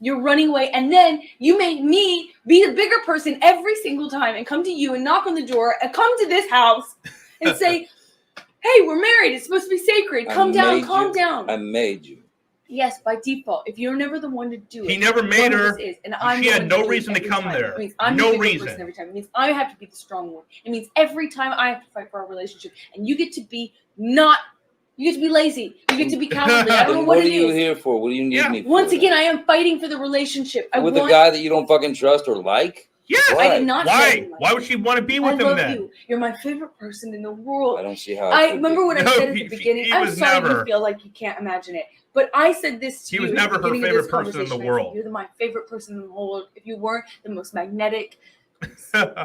You're running away, and then you make me be the bigger person every single time and come to you and knock on the door and come to this house and say, "Hey, we're married. It's supposed to be sacred. Calm down. I made you. Yes, by default. If you're never the one to do it. He never made one of her. us is, and I'm She the had one no do it reason to every come time. there. It means I'm No the bigger reason. person every time. It means I have to be the strong one. It means every time I have to fight for our relationship, and you get to be lazy. You get to be cowardly. I don't know Then what what are it you is. here for? What do you need me for? Once again, I am fighting for the relationship. With a guy that you don't fucking trust or like? Yeah. I did not say Why? anything like Why that. would she want to be I with him love then? you. You're my favorite person in the world. I don't see how. I remember what I No, said at he- the beginning. he I'm was sorry never- you feel like you can't imagine it. But I said this to He you. was at never the her beginning of favorite this person in the conversation. I said, world. You're my favorite person in the whole world. If you weren't the most magnetic,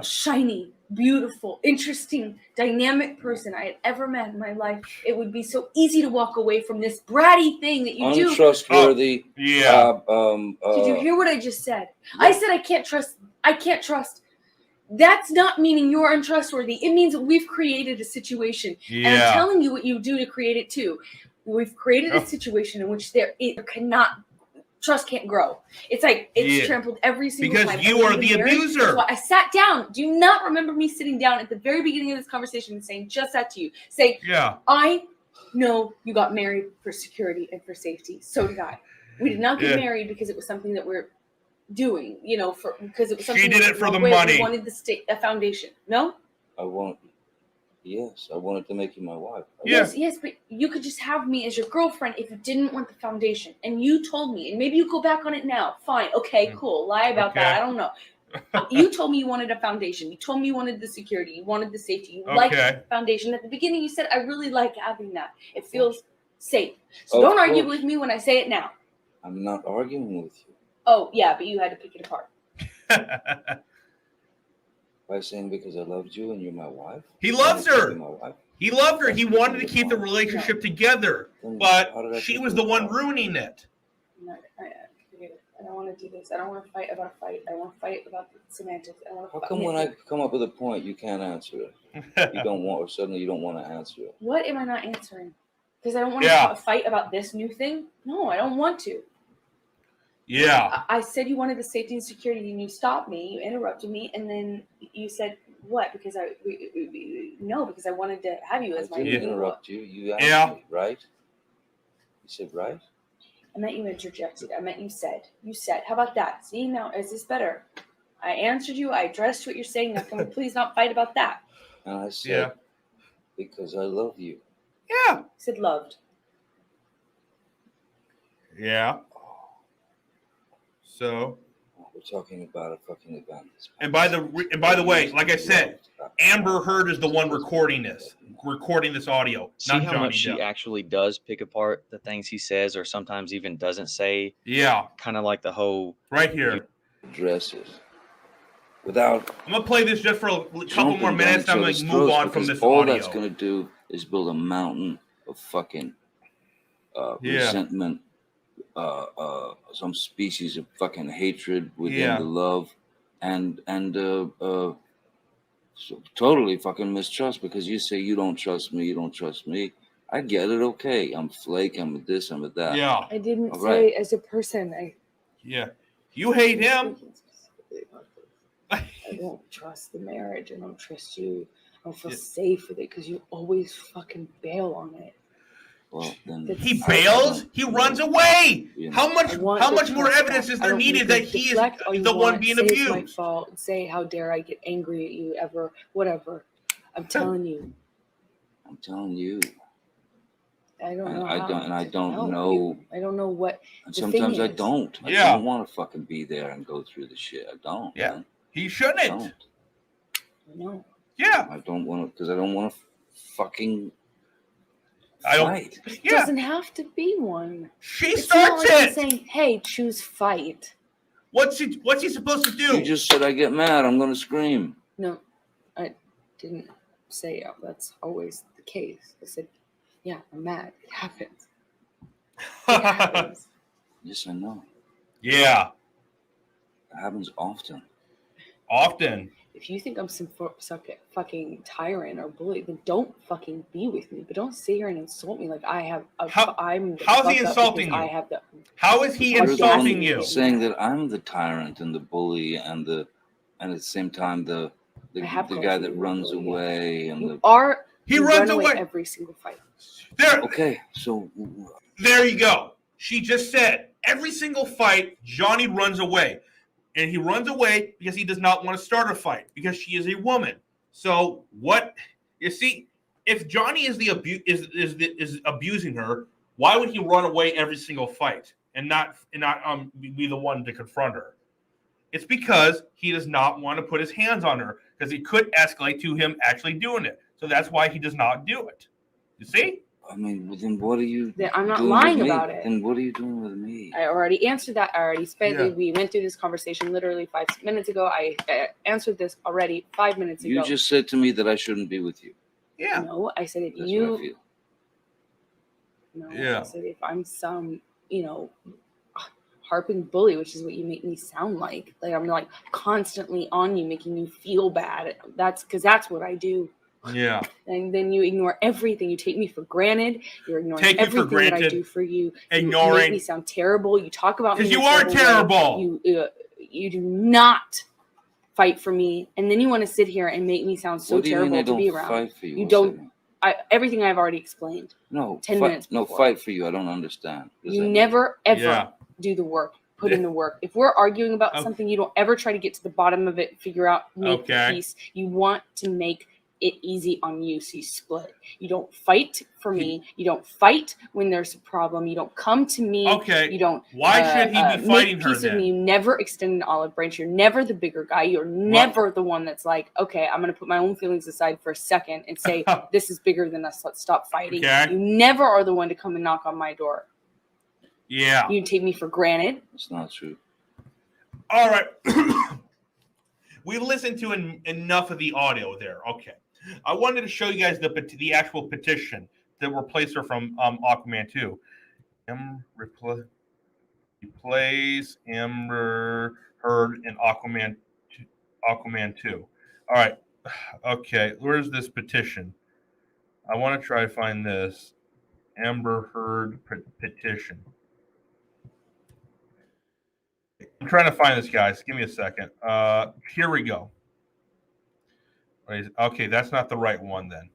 shiny, beautiful, interesting, dynamic person I had ever met in my life, it would be so easy to walk away from this bratty thing that you do. Untrustworthy. Yeah. Did you hear what I just said? I said I can't trust. I can't trust. That's not meaning you're untrustworthy. It means we've created a situation. And I'm Yeah. telling you what you do to create it too. We've created a situation in which trust can't grow. It's like it's trampled every single Because time. you And are when the you're married, abuser. that's why I sat down. Do you not remember me sitting down at the very beginning of this conversation and saying just that to you? Saying, Yeah. I know you got married for security and for safety. So did I. We did not get married because it was something that we're doing, because it was something. She did it for the we money. wanted a foundation. No? Yes, I wanted to make you my wife. Yes, but you could just have me as your girlfriend if you didn't want the foundation. And you told me, and maybe you go back on it now. Fine, okay, cool. Lie about that. I don't know. You told me you wanted a foundation. You told me you wanted the security. You wanted the safety. You liked Okay. the foundation. At the beginning, you said, I really like having that. It feels safe. So Of don't argue course. with me when I say it now. I'm not arguing with you Oh, yeah, but you had to pick it apart. by saying because I loved you and you're my wife. He loves You wanted to her. be my wife. He loved her. He wanted to keep the relationship together, Then but how did I she pick was it the one apart? ruining it. I don't want to do this. I don't want to fight about a fight. I want to fight about the semantics. I want to How fight. come when I come up with a point, you can't answer it? You don't want, or suddenly you don't want to answer it. What am I not answering? Because I don't want Yeah. to fight about this new thing? No, I don't want to. Yeah. I said you wanted the safety and security, and you stopped me. You interrupted me, and then you said what? Because because I wanted to have you I as my didn't new- interrupt you. You asked Yeah. me, right? You said right. I meant you interjected. I meant you said. You said. How about that? See, now is this better? I answered you. I addressed what you're saying. Now can we please not fight about that? And I said, Yeah. because I love you. Yeah. I said loved. Yeah. So, We're talking about a fucking event. and by the way, like I said, Amber Heard is the one recording this audio, See not how Johnny much she Depp. actually does pick apart the things he says, or sometimes even doesn't say. Yeah, Kind of like the whole. right here. Dresses. Without I'm gonna play this just for a couple jumping more down minutes. each And I'm other's gonna move throats, on from because this all audio. that's going to do is build a mountain of fucking Yeah. resentment, some species of fucking hatred within Yeah. the love, and so totally fucking mistrust, because you say you don't trust me, you don't trust me. I get it, okay. I'm flake, I'm a this, I'm a that. Yeah, I didn't All say right. as a person. yeah. You hate him. I don't trust the marriage. I don't trust you. I don't feel Yeah. safe with it because you always fucking bail on it. Well, then He I bails. don't He know. runs away. You know. How much? I want How the much more trust evidence back. is I there don't- you needed can that he is deflect all you the one want, being say it's my abused? fault. Say how dare I get angry at you ever? Whatever. I'm telling you. I'm telling you. I don't And know. I how don't- and I to don't help know- you. I don't know what. And The sometimes thing I is- don't. I Yeah. don't want to fucking be there and go through the shit. I don't. Yeah. Man. He I shouldn't. don't. I know. Yeah. I don't want to, because I don't want to fucking I don't- fight. But it Yeah. doesn't have to be one. She It's not starts like I'm it. saying, "Hey, choose fight." What's he supposed to do? You just said I get mad, I'm going to scream. No, I didn't say that's always the case. I said, "Yeah, I'm mad. It happens. It happens." Yes, I know. Yeah. It happens often. Often. If you think I'm some fucking tyrant or bully, then don't fucking be with me. But don't sit here and insult me like I have. I'm. the how's he fuck up insulting because I you? have the. How is he You're You're the insulting one you? saying that I'm the tyrant and the bully and at the same time the I have guy called that you a runs bully, yes. away and You the are. He you runs run away. every single fight. There. okay. So There you go. She just said every single fight, Johnny runs away. And he runs away because he does not want to start a fight because she is a woman. So what you see, if Johnny is is abusing her, why would he run away every single fight and not be the one to confront her? It's because he does not want to put his hands on her because it could escalate to him actually doing it. So that's why he does not do it. You see? I mean, then what are you? Then I'm not doing lying with me? about it. Then what are you doing with me? I already answered that. I already spent. Yeah. We went through this conversation literally 5 minutes ago. I answered this already 5 minutes ago. You just said to me that I shouldn't be with you. Yeah. No, I said if That's you. what I feel. No, Yeah. I said if I'm some, harping bully, which is what you make me sound like I'm like constantly on you, making you feel bad. That's because that's what I do. Yeah. And then you ignore everything. You take me for granted. You're ignoring Take you for everything that I granted. do for you. You Ignoring. make me sound terrible. You talk about me. 'Cause in you a are way. terrible. You do not fight for me, and then you want to sit here and make me sound so What do you mean terrible I to don't be around. fight for you? You What's don't- that mean? Everything I've already explained. No. 10 fight, minutes No, before. fight for you. I don't understand. What does You that mean? never ever Yeah. do the work. Put in the work. If we're arguing about Okay. something, you don't ever try to get to the bottom of it, figure out, make Okay. peace. You want to make it easy on you, so you split. You don't fight for me. You don't fight when there's a problem. You don't come to me. Okay. You don't. Why should he be fighting make her peace with then? me. You never extend an olive branch. You're never the bigger guy. You're never the one that's like, okay, I'm gonna put my own feelings aside for a second and say this is bigger than us. Let's stop fighting. Okay. You never are the one to come and knock on my door. Yeah. You take me for granted. It's not true. All right. We listened to enough of the audio there. Okay. I wanted to show you guys the actual petition that replaced her from Aquaman 2. Replace Amber Heard in Aquaman 2. All right. Okay. Where's this petition? I want to try to find this Amber Heard petition. I'm trying to find this, guys. Give me a second. Here we go. Okay, that's not the right one then.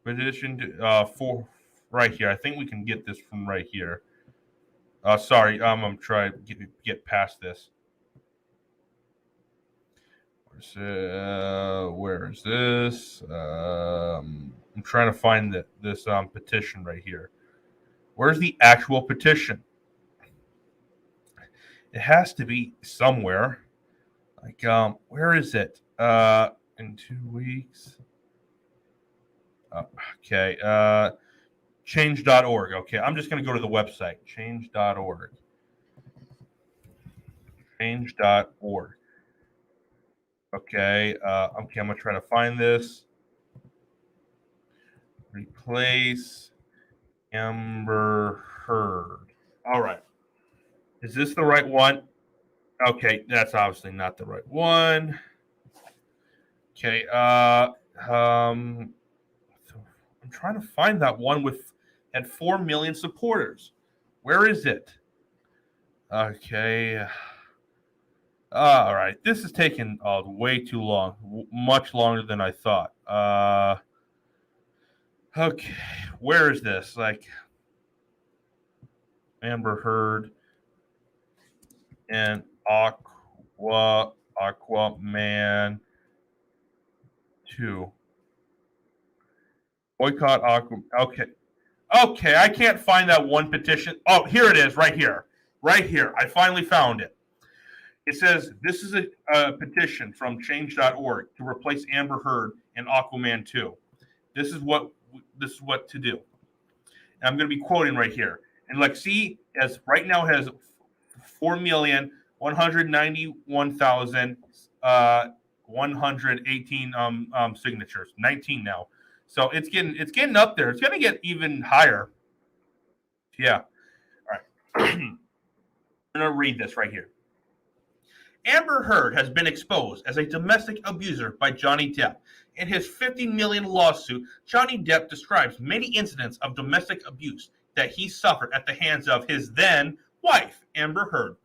Petition for right here. I think we can get this from right here. Sorry, I'm trying to get past this. Where is this? I'm trying to find this petition right here. Where's the actual petition? It has to be somewhere. Like, where is it? In 2 weeks. Okay. Change.org. Okay, I'm just going to go to the website. Change.org. Change.org. Okay. I'm going to try to find this. Replace Amber Heard. All right. Is this the right one? Okay, that's obviously not the right one. Okay, I'm trying to find that one had 4 million supporters. Where is it? Okay. All right, this is taking way too long, much longer than I thought. Okay, where is this? Like, Amber Heard and Aquaman 2. Boycott Aquaman. Okay, I can't find that one petition. Oh, here it is, right here. Right here. I finally found it. It says, this is a petition from change.org to replace Amber Heard in Aquaman 2. This is what to do. And I'm going to be quoting right here. And Lexi right now has 4,191,118 signatures. 19 now. So it's getting up there. It's going to get even higher. Yeah. All right. I'm going to read this right here. Amber Heard has been exposed as a domestic abuser by Johnny Depp. In his $50 million lawsuit, Johnny Depp describes many incidents of domestic abuse that he suffered at the hands of his then wife, Amber Heard,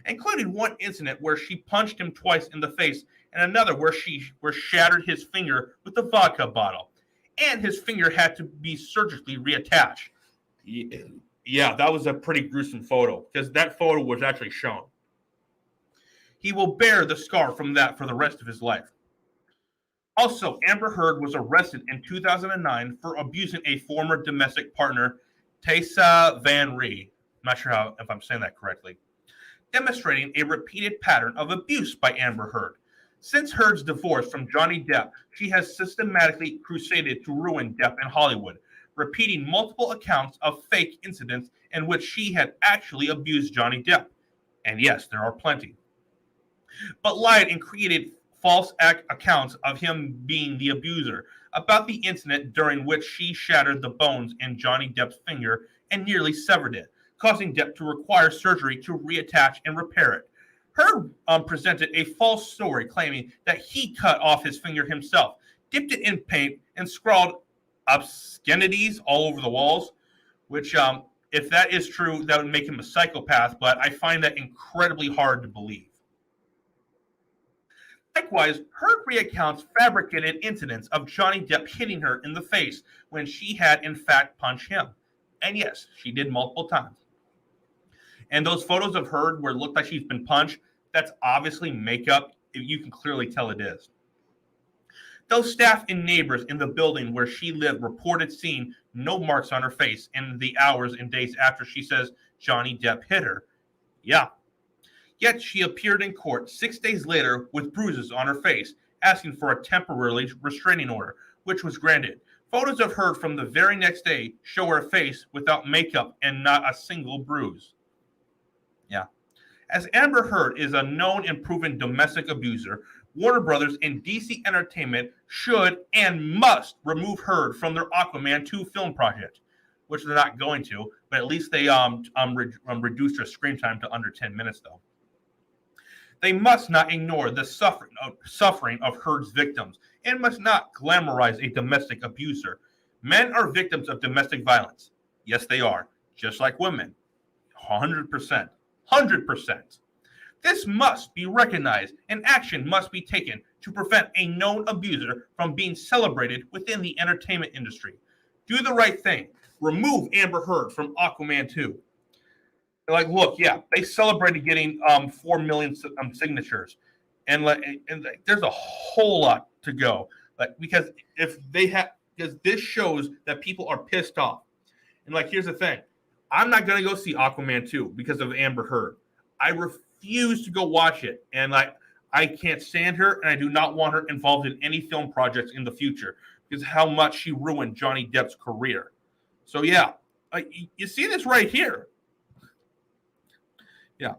including one incident where she punched him twice in the face and another where she shattered his finger with a vodka bottle, and his finger had to be surgically reattached. Yeah, that was a pretty gruesome photo because that photo was actually shown. He will bear the scar from that for the rest of his life. Also, Amber Heard was arrested in 2009 for abusing a former domestic partner, Tessa Van Ree. I'm not sure if I'm saying that correctly. Demonstrating a repeated pattern of abuse by Amber Heard. Since Heard's divorce from Johnny Depp, she has systematically crusaded to ruin Depp in Hollywood, repeating multiple accounts of fake incidents in which she had actually abused Johnny Depp. And yes, there are plenty. But lied and created false accounts of him being the abuser about the incident during which she shattered the bones in Johnny Depp's finger and nearly severed it, causing Depp to require surgery to reattach and repair it. Heard presented a false story claiming that he cut off his finger himself, dipped it in paint, and scrawled obscenities all over the walls, which, if that is true, that would make him a psychopath, but I find that incredibly hard to believe. Likewise, Heard recounts fabricated incidents of Johnny Depp hitting her in the face when she had in fact punched him. And yes, she did multiple times. And those photos of Heard where it looked like she's been punched, that's obviously makeup. You can clearly tell it is. Those staff and neighbors in the building where she lived reported seeing no marks on her face in the hours and days after she says Johnny Depp hit her. Yeah. Yet she appeared in court 6 days later with bruises on her face, asking for a temporary restraining order, which was granted. Photos of her from the very next day show her face without makeup and not a single bruise. Yeah. As Amber Heard is a known and proven domestic abuser, Warner Brothers and DC Entertainment should and must remove Heard from their Aquaman 2 film project, which they're not going to, but at least they reduced her screen time to under 10 minutes, though. They must not ignore the suffering of Heard's victims and must not glamorize a domestic abuser. Men are victims of domestic violence. Yes, they are, just like women. 100%. 100%. This must be recognized and action must be taken to prevent a known abuser from being celebrated within the entertainment industry. Do the right thing. Remove Amber Heard from Aquaman 2. They're like, look, yeah, they celebrated getting 4 million signatures, and there's a whole lot to go. Because this shows that people are pissed off. And here's the thing, I'm not gonna go see Aquaman 2 because of Amber Heard. I refuse to go watch it, and I can't stand her, and I do not want her involved in any film projects in the future because how much she ruined Johnny Depp's career. So yeah, you see this right here. Yeah.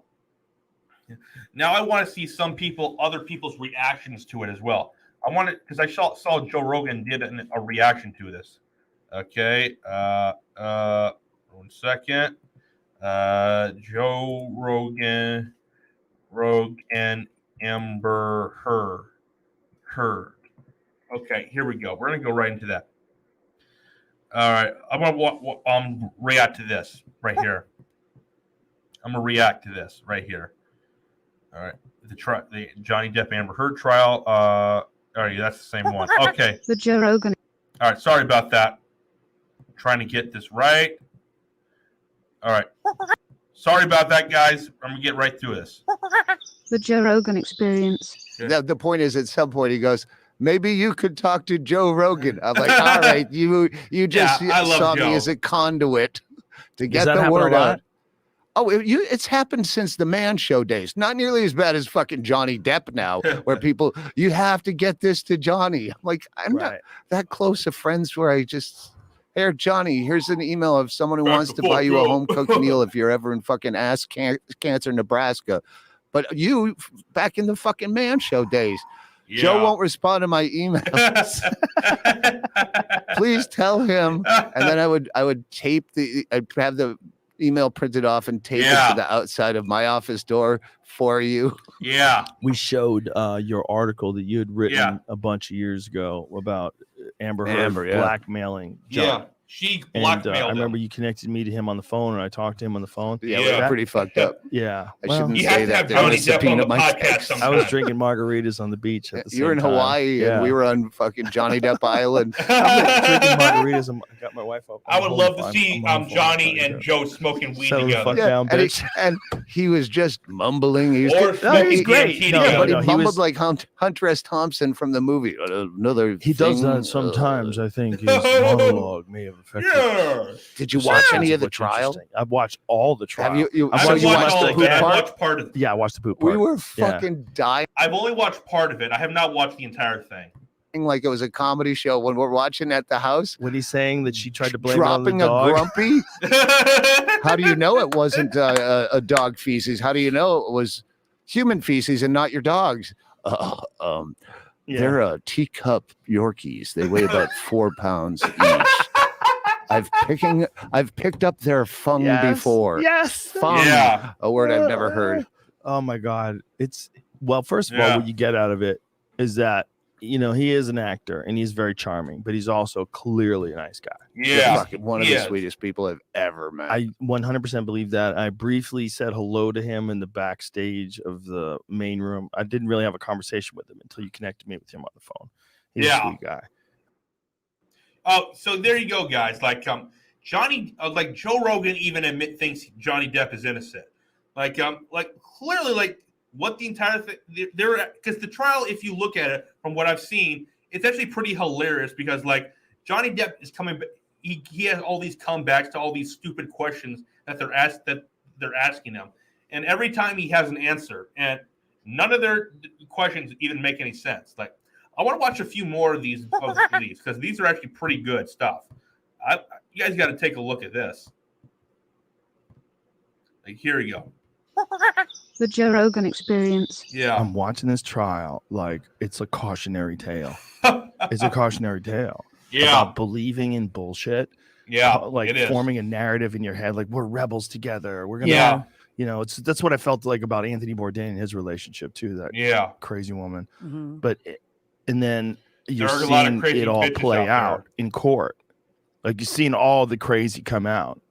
Now I want to see other people's reactions to it as well. I want to, because I saw Joe Rogan did a reaction to this. Okay. 1 second. Joe Rogan, Amber Heard. Okay, here we go. We're gonna go right into that. All right, I'm gonna react to this right here. I'm gonna react to this right here. All right, the Johnny Depp Amber Heard trial. All right, that's the same one. Okay. The Joe Rogan. All right, sorry about that. I'm trying to get this right. All right. Sorry about that, guys. I'm gonna get right through this. The Joe Rogan Experience. The point is, at some point, he goes, maybe you could talk to Joe Rogan. I'm like, all right, you just saw me as a conduit to get the word out. Oh, it's happened since the Man Show days. Not nearly as bad as fucking Johnny Depp now, where people, you have to get this to Johnny. I'm like, I'm not that close of friends where I just, here, Johnny, here's an email of someone who wants to buy you a home-cooked meal if you're ever in fucking ass cancer, Nebraska. But you, back in the fucking Man Show days, Joe won't respond to my emails. Please tell him. And then I would tape I'd have the email printed off and tape it to the outside of my office door for you. Yeah. We showed your article that you had written a bunch of years ago about Amber Heard blackmailing John. Yeah. She blackmailed I remember you connected me to him on the phone, and I talked to him on the phone. Yeah, we were pretty fucked up. Yeah. I shouldn't say that. Johnny Depp on the podcast. I was drinking margaritas on the beach at the same time. You were in Hawaii, and we were on fucking Johnny Depp Island. I'm drinking margaritas. I got my wife up. I would love to see Johnny and Joe smoking weed Settle together. the fuck down, bitch. And he was just mumbling. He was he's great. But he mumbled was like Hunter S. Thompson from the movie. Another he does that sometimes. I think his monologue may have affected. Did you watch any of the trial? I've watched all the trial. Have you I watched part of it. Yeah, I watched the poop part. We were fucking dying. I've only watched part of it. I have not watched the entire thing. Like it was a comedy show when we're watching at the house. When he's saying that she tried to blame it on the dog. Dropping a grumpy. How do you know it wasn't a dog feces? How do you know it was human feces and not your dog's? They're teacup Yorkies. They weigh about 4 pounds each. I've picked up their fung before. Yes. Fung. A word I've never heard. Oh my God. First of all, what you get out of it is that, he is an actor and he's very charming, but he's also clearly a nice guy. Yeah. He's one of the sweetest people I've ever met. I 100% believe that. I briefly said hello to him in the backstage of the main room. I didn't really have a conversation with him until you connected me with him on the phone. He's a sweet guy. Oh, so there you go, guys. Johnny, Joe Rogan even thinks Johnny Depp is innocent. Clearly, what the entire thing there, because the trial, if you look at it from what I've seen, it's actually pretty hilarious because like Johnny Depp is coming. He has all these comebacks to all these stupid questions that they're asking him, and every time he has an answer, and none of their questions even make any sense. Like, I want to watch a few more of these because these are actually pretty good stuff. You guys got to take a look at this. Like, here you go. The Joe Rogan Experience. Yeah. I'm watching this trial like it's a cautionary tale. It's a cautionary tale. Yeah. About believing in bullshit. Yeah. Like it is. forming a narrative in your head, like we're rebels together. We're gonna, Yeah. you know, that's what I felt like about Anthony Bourdain and his relationship too. That crazy woman. Mhm. But and then you're There are a lot of seeing crazy it all bitches play out out in court. Like you're seeing all the crazy come out.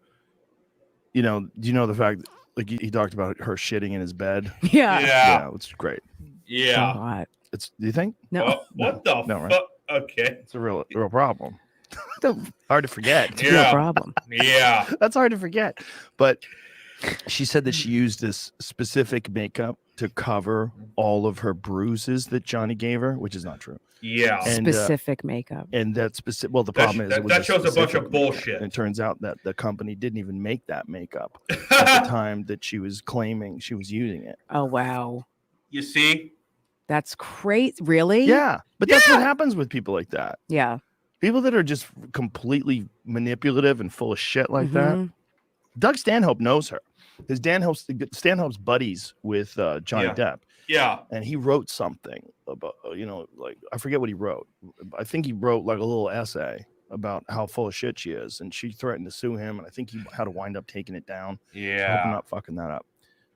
You know, do you know the fact that, like he talked about her shitting in his bed? Yeah. Yeah. It's great. Yeah. Hot. It's. Do you think? No. What the No, fuck? right? Okay. It's a real problem. Hard to forget. It's a real problem. Yeah. That's hard to forget. But she said that she used this specific makeup to cover all of her bruises that Johnny gave her, which is not true. Yeah. And, Specific makeup. And that specific. Well, the problem is it was that shows a bunch specific of makeup. bullshit. And it turns out that the company didn't even make that makeup at the time that she was claiming she was using it. Oh, wow. You see? That's crazy. Really? Yeah. But that's what happens with people like that. Yeah. People that are just completely manipulative and full of shit like that. Mhm. Doug Stanhope knows her. Because Stanhope's buddies with Johnny Depp. Yeah. And he wrote something about, you know, like, I forget what he wrote. I think he wrote like a little essay about how full of shit she is. And she threatened to sue him. And I think he had to wind up taking it down. Yeah. I hope I'm not fucking that up.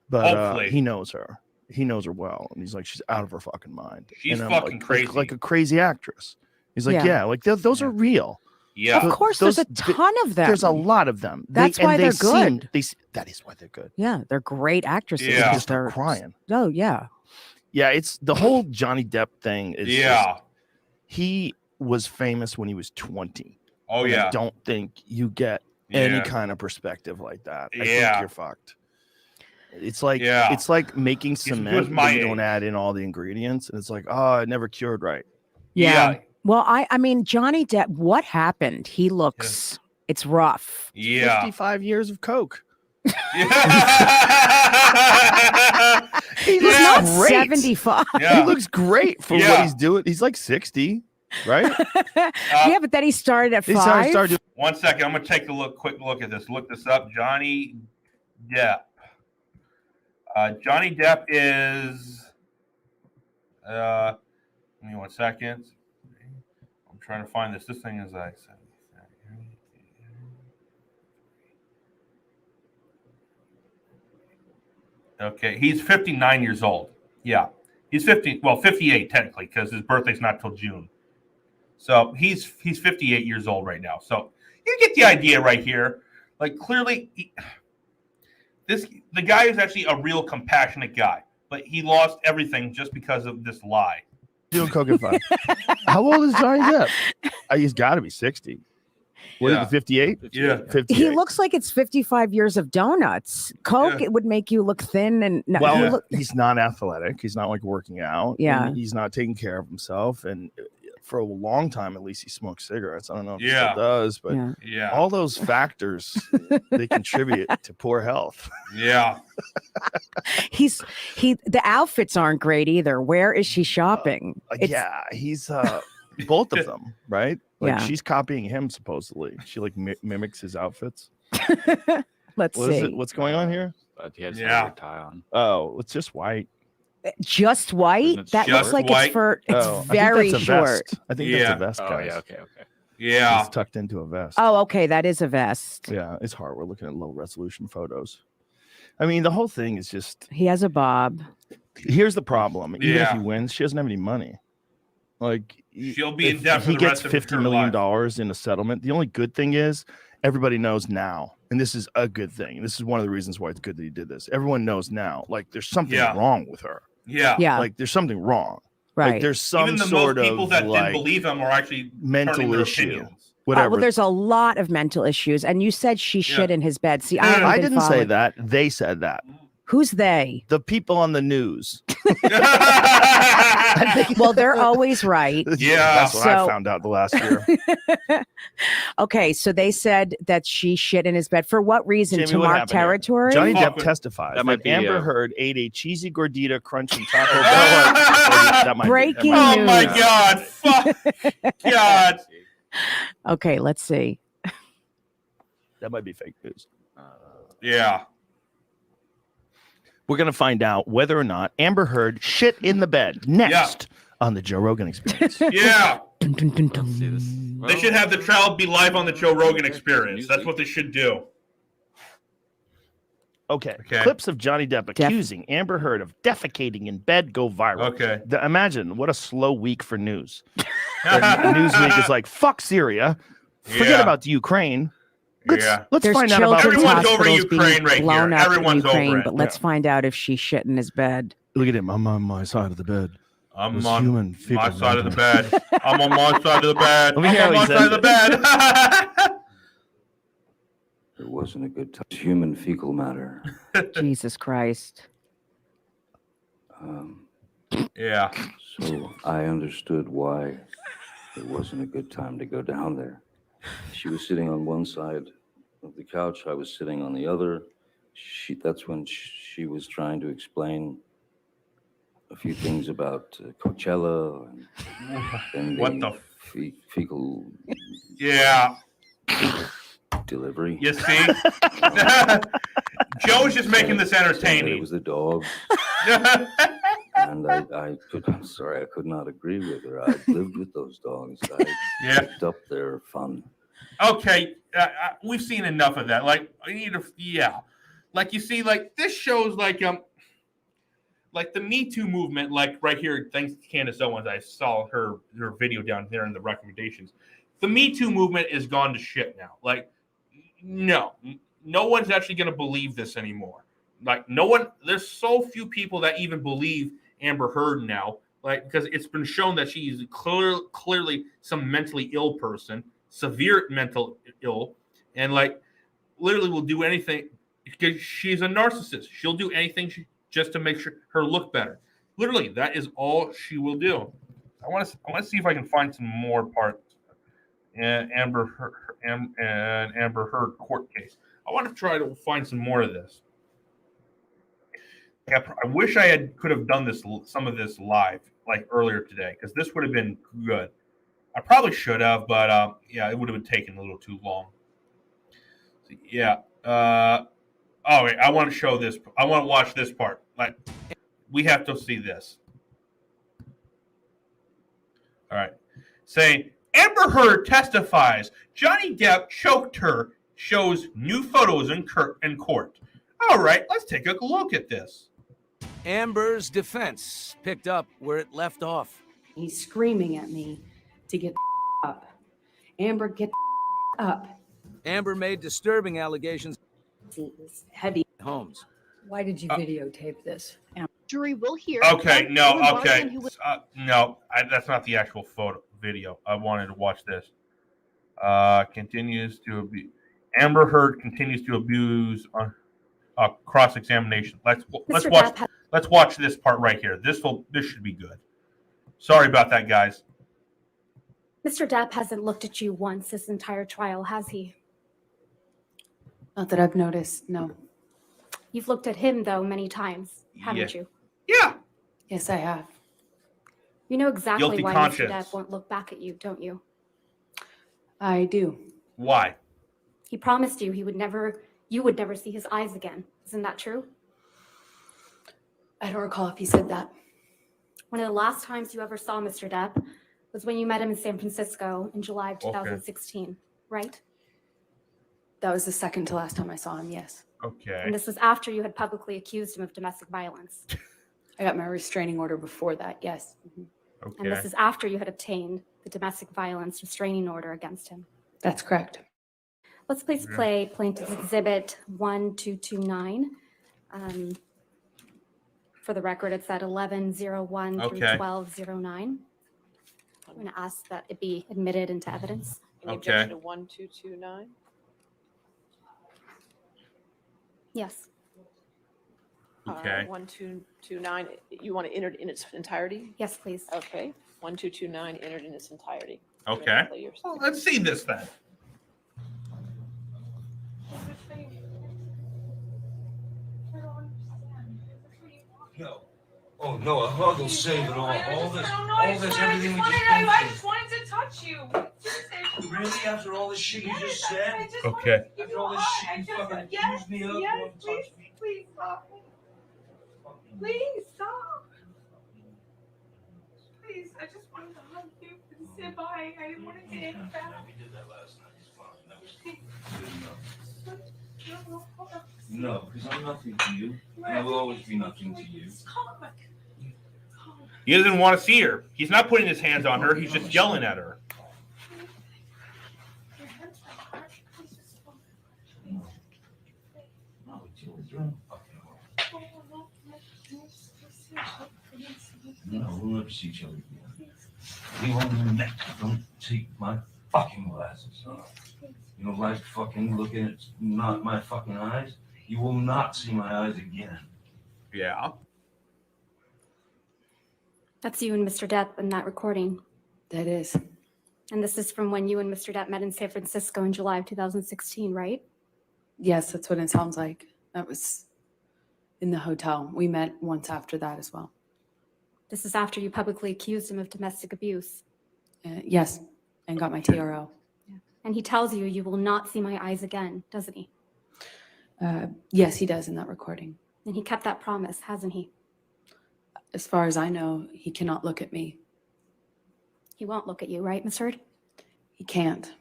But Hopefully. he knows her. He knows her well. And he's like, she's out of her fucking mind. She's And I'm fucking like, crazy. Like a crazy actress. He's like, yeah, like those are real. Yeah. Of course, there's a ton of them. There's a lot of them. That's why they're good. That is why they're good. Yeah, they're great actresses. Yeah. Just Start crying. Oh, yeah. Yeah, it's the whole Johnny Depp thing. Is Yeah. He was famous when he was 20. Oh, And yeah. I don't think you get any kind of perspective like that. I think Yeah. you're fucked. It's like Yeah. it's like making was cement, my but you don't add in all the ingredients, and it's like, oh, it never cured right. Yeah. Well, I mean, Johnny Depp, what happened? He looks, it's rough. Yeah. 55 years of coke. He's looks not great. 75. He looks great for Yeah. what he's doing. He's like 60, right? Yeah, but then he started at He 5. started 1 second. I'm going to take a quick look at this. Look this up. Johnny Depp. Johnny Depp is. Give me 1 second. I'm trying to find this. This thing is like. Okay, he's 59 years old. Yeah, he's 58 technically because his birthday's not till June. So he's 58 years old right now. So you get the idea right here. Like clearly, the guy is actually a real compassionate guy, but he lost everything just because of this lie. doing coke at 5. How old is Johnny Depp? He's got to be 60. What is it, 58? Yeah. 58. He looks like it's 55 years of donuts. Coke, it would make you look thin and Well, he's not athletic. He's not like working out. Yeah. And he's not taking care of himself. And for a long time, at least, he smoked cigarettes. I don't know if he Yeah. still does, but Yeah. all those factors, they contribute to poor health. Yeah. the outfits aren't great either. Where is she shopping? Yeah, he's both of them, right? Like Yeah. she's copying him supposedly. She like mimics his outfits. Let's What is see. it? What's going on here? He has Yeah. a tie on. Oh, it's just white. Just white? it That looks just like white? it's for it's Oh, very I think that's a short. vest. I think that's Yeah. a vest, Oh, guys. yeah, okay. Yeah. It's tucked into a vest. Oh, okay, that is a vest. Yeah, it's hard. We're looking at low resolution photos. I mean, the whole thing is just. He has a bob. Here's the problem. Even if Yeah. he wins, she doesn't have any money. Like She'll be in if debt for he the gets rest of $50 her million life. in a settlement. The only good thing is everybody knows now, and this is a good thing. This is one of the reasons why it's good that he did this. Everyone knows now, like there's something Yeah. wrong with her. Yeah. Yeah. Like there's something wrong. Right. Like there's some Even the sort most people of that like didn't believe him are actually mental turning their issue. opinions. Whatever. Well, there's a lot of mental issues, and you said she shit in his bed. See, I I haven't been didn't say following- that. They said that. Who's they? The people on the news. Well, they're always right. Yeah. That's what I So- found out the last year. Okay, so they said that she shit in his bed. For what reason? Jamie, To what mark happened here? territory? Johnny Fuck Depp with- testifies That that, might be, Amber Heard ate a cheesy gordita crunching Taco Bell. That might be- Breaking that Oh might my be- God! Fuck! God! Okay, let's see. That might be fake news. Yeah. We're going to find out whether or not Amber Heard shit in the bed next on the Joe Rogan Experience. Yeah. Dun, dun, dun, dun. See this. They should have the trial be live on the Joe Rogan Experience. That's what they should do. Okay. Okay. Clips of Johnny Depp accusing Amber Heard of defecating in bed go viral. Okay. Imagine what a slow week for news. Newsweek is like, fuck Syria. Forget Yeah. about the Ukraine. Let's There's find out about children's Everyone's over hospitals being Ukraine right blown here. up Everyone's in Ukraine, over it. but let's find out if she shit in his bed. Look at him. I'm on my side of the bed. I'm Those on human my fecal side of the matter. bed. I'm on my side of the bed. Let me I'm hear on how my he side of the bed. It wasn't a good time. Human fecal matter. Jesus Christ. Yeah. So I understood why it wasn't a good time to go down there. She was sitting on one side of the couch. I was sitting on the other. That's when she was trying to explain a few things about Coachella and What the fecal Yeah. delivery. You see? Joe's just making this It entertaining. was the dog. And I'm sorry, I could not agree with her. I lived with those dogs. I Yeah. picked up their fun. Okay, we've seen enough of that. Like, I need to, yeah. Like, you see, like, this shows, like the Me Too movement, like, right here, thanks to Candace Owens, I saw her video down there in the recommendations. The Me Too movement is gone to shit now. Like, no one's actually going to believe this anymore. Like, no one, there's so few people that even believe Amber Heard now, like, because it's been shown that she's clearly some mentally ill person, severe mental ill, and, like, literally will do anything because she's a narcissist. She'll do anything just to make sure her look better. Literally, that is all she will do. I want to see if I can find some more parts. Amber Heard court case. I want to try to find some more of this. Yeah, I wish I could have done some of this live, like earlier today, because this would have been good. I probably should have, but yeah, it would have been taking a little too long. So, yeah. Oh wait, I want to show this. I want to watch this part. Like, we have to see this. All right, saying Amber Heard testifies Johnny Depp choked her. Shows new photos in court. All right, let's take a look at this. Amber's defense picked up where it left off. He's screaming at me to get up. Amber, get up. Amber made disturbing allegations. It's heavy. Holmes. Why did you videotape this? Jury will hear. Okay, no, okay, no, that's not the actual video. I wanted to watch this. Continues to abuse. Amber Heard continues to abuse on cross-examination. Let's watch this part right here. This should be good. Sorry about that, guys. Mr. Depp hasn't looked at you once this entire trial, has he? Not that I've noticed, no. You've looked at him, though, many times, haven't you? Yeah. Yes, I have. You know exactly Guilty why conscience. Mr. Depp won't look back at you, don't you? I do. Why? He promised you you would never see his eyes again. Isn't that true? I don't recall if he said that. One of the last times you ever saw Mr. Depp was when you met him in San Francisco in July of 2016, right? That was the second to last time I saw him, yes. Okay. And this was after you had publicly accused him of domestic violence. I got my restraining order before that, yes. Okay. And this is after you had obtained the domestic violence restraining order against him. That's correct. Let's please play Plaintiff's Exhibit 1229. For the record, it's at 1101 through 1209. I'm going to ask that it be admitted into evidence. Any objection to 1229? Yes. Okay. 1229, you want it entered in its entirety? Yes, please. Okay. 1229 entered in its entirety. Okay. Well, let's see this then. No. Oh no, a hug will save it all. All this, everything we just I just wanted to touch you. Really? After all this shit you just said? Okay. After all this shit you fucking accused me of, you won't touch me. Please stop. Please stop. Please, I just wanted to hug you and say bye. I didn't want to say anything back. We did that last night. It's fine. That was good enough. No, because I'm nothing to you. And I will always be nothing to you. He doesn't want to see her. He's not putting his hands on her. He's just yelling at her. No, we'll never see each other again. You won't never don't take my fucking glasses off. You don't like fucking looking at not my fucking eyes? You will not see my eyes again. Yeah. That's you and Mr. Depp in that recording. That is. And this is from when you and Mr. Depp met in San Francisco in July of 2016, right? Yes, that's what it sounds like. That was in the hotel. We met once after that as well. This is after you publicly accused him of domestic abuse. Yes, and got my TRO. And he tells you you will not see my eyes again, doesn't he? Yes, he does in that recording. And he kept that promise, hasn't he? As far as I know, he cannot look at me. He won't look at you, right, Miss Heard? He can't.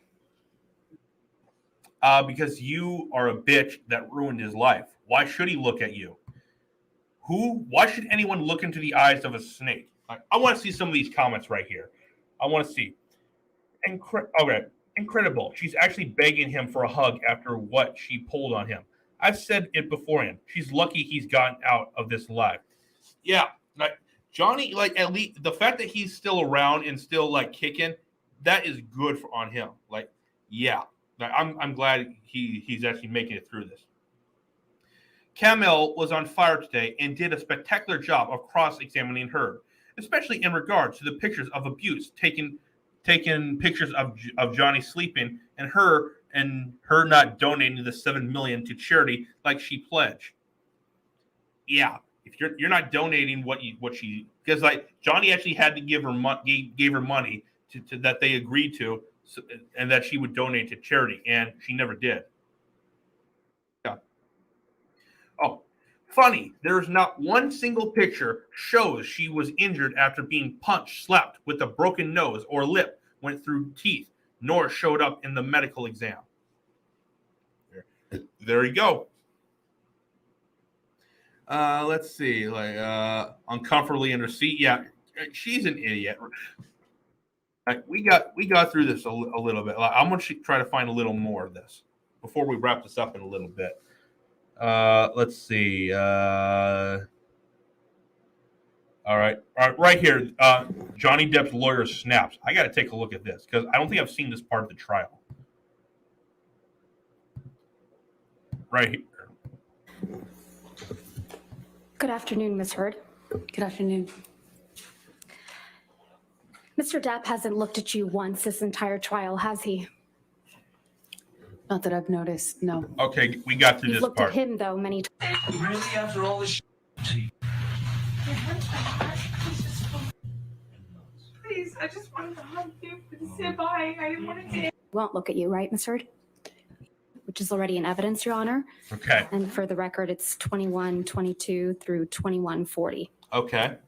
Because you are a bitch that ruined his life. Why should he look at you? Why should anyone look into the eyes of a snake? I want to see some of these comments right here. I want to see. Okay, incredible. She's actually begging him for a hug after what she pulled on him. I've said it beforehand. She's lucky he's gotten out of this life. Yeah, like Johnny, like at least the fact that he's still around and still like kicking, that is good on him. Like, yeah, like, I'm glad he's actually making it through this. Kamel was on fire today and did a spectacular job of cross-examining her, especially in regards to the pictures of abuse, taking pictures of Johnny sleeping and her not donating the $7 million to charity like she pledged. Yeah, if you're not donating what she, because like Johnny actually had to give her gave her money to that they agreed to, and that she would donate to charity, and she never did. Yeah. Oh, funny. There's not one single picture shows she was injured after being punched, slapped with a broken nose or lip, went through teeth, nor showed up in the medical exam. There you go. Let's see. Like uncomfortably in her seat. Yeah, she's an idiot. Like, we got through this a little bit. I'm gonna try to find a little more of this before we wrap this up in a little bit. Let's see. All right, right here. Johnny Depp's lawyer snaps. I got to take a look at this because I don't think I've seen this part of the trial. Right here. Good afternoon, Miss Heard. Good afternoon. Mr. Depp hasn't looked at you once this entire trial, has he? Not that I've noticed, no. Okay, we got through You've this looked part. at him, though, many times. Really? After all this shit? Please, I just wanted to hug you and say bye. I didn't want to say. Won't look at you, right, Miss Heard? Which is already in evidence, Your Honor. Okay. And for the record, it's 2122 through 2140. Okay.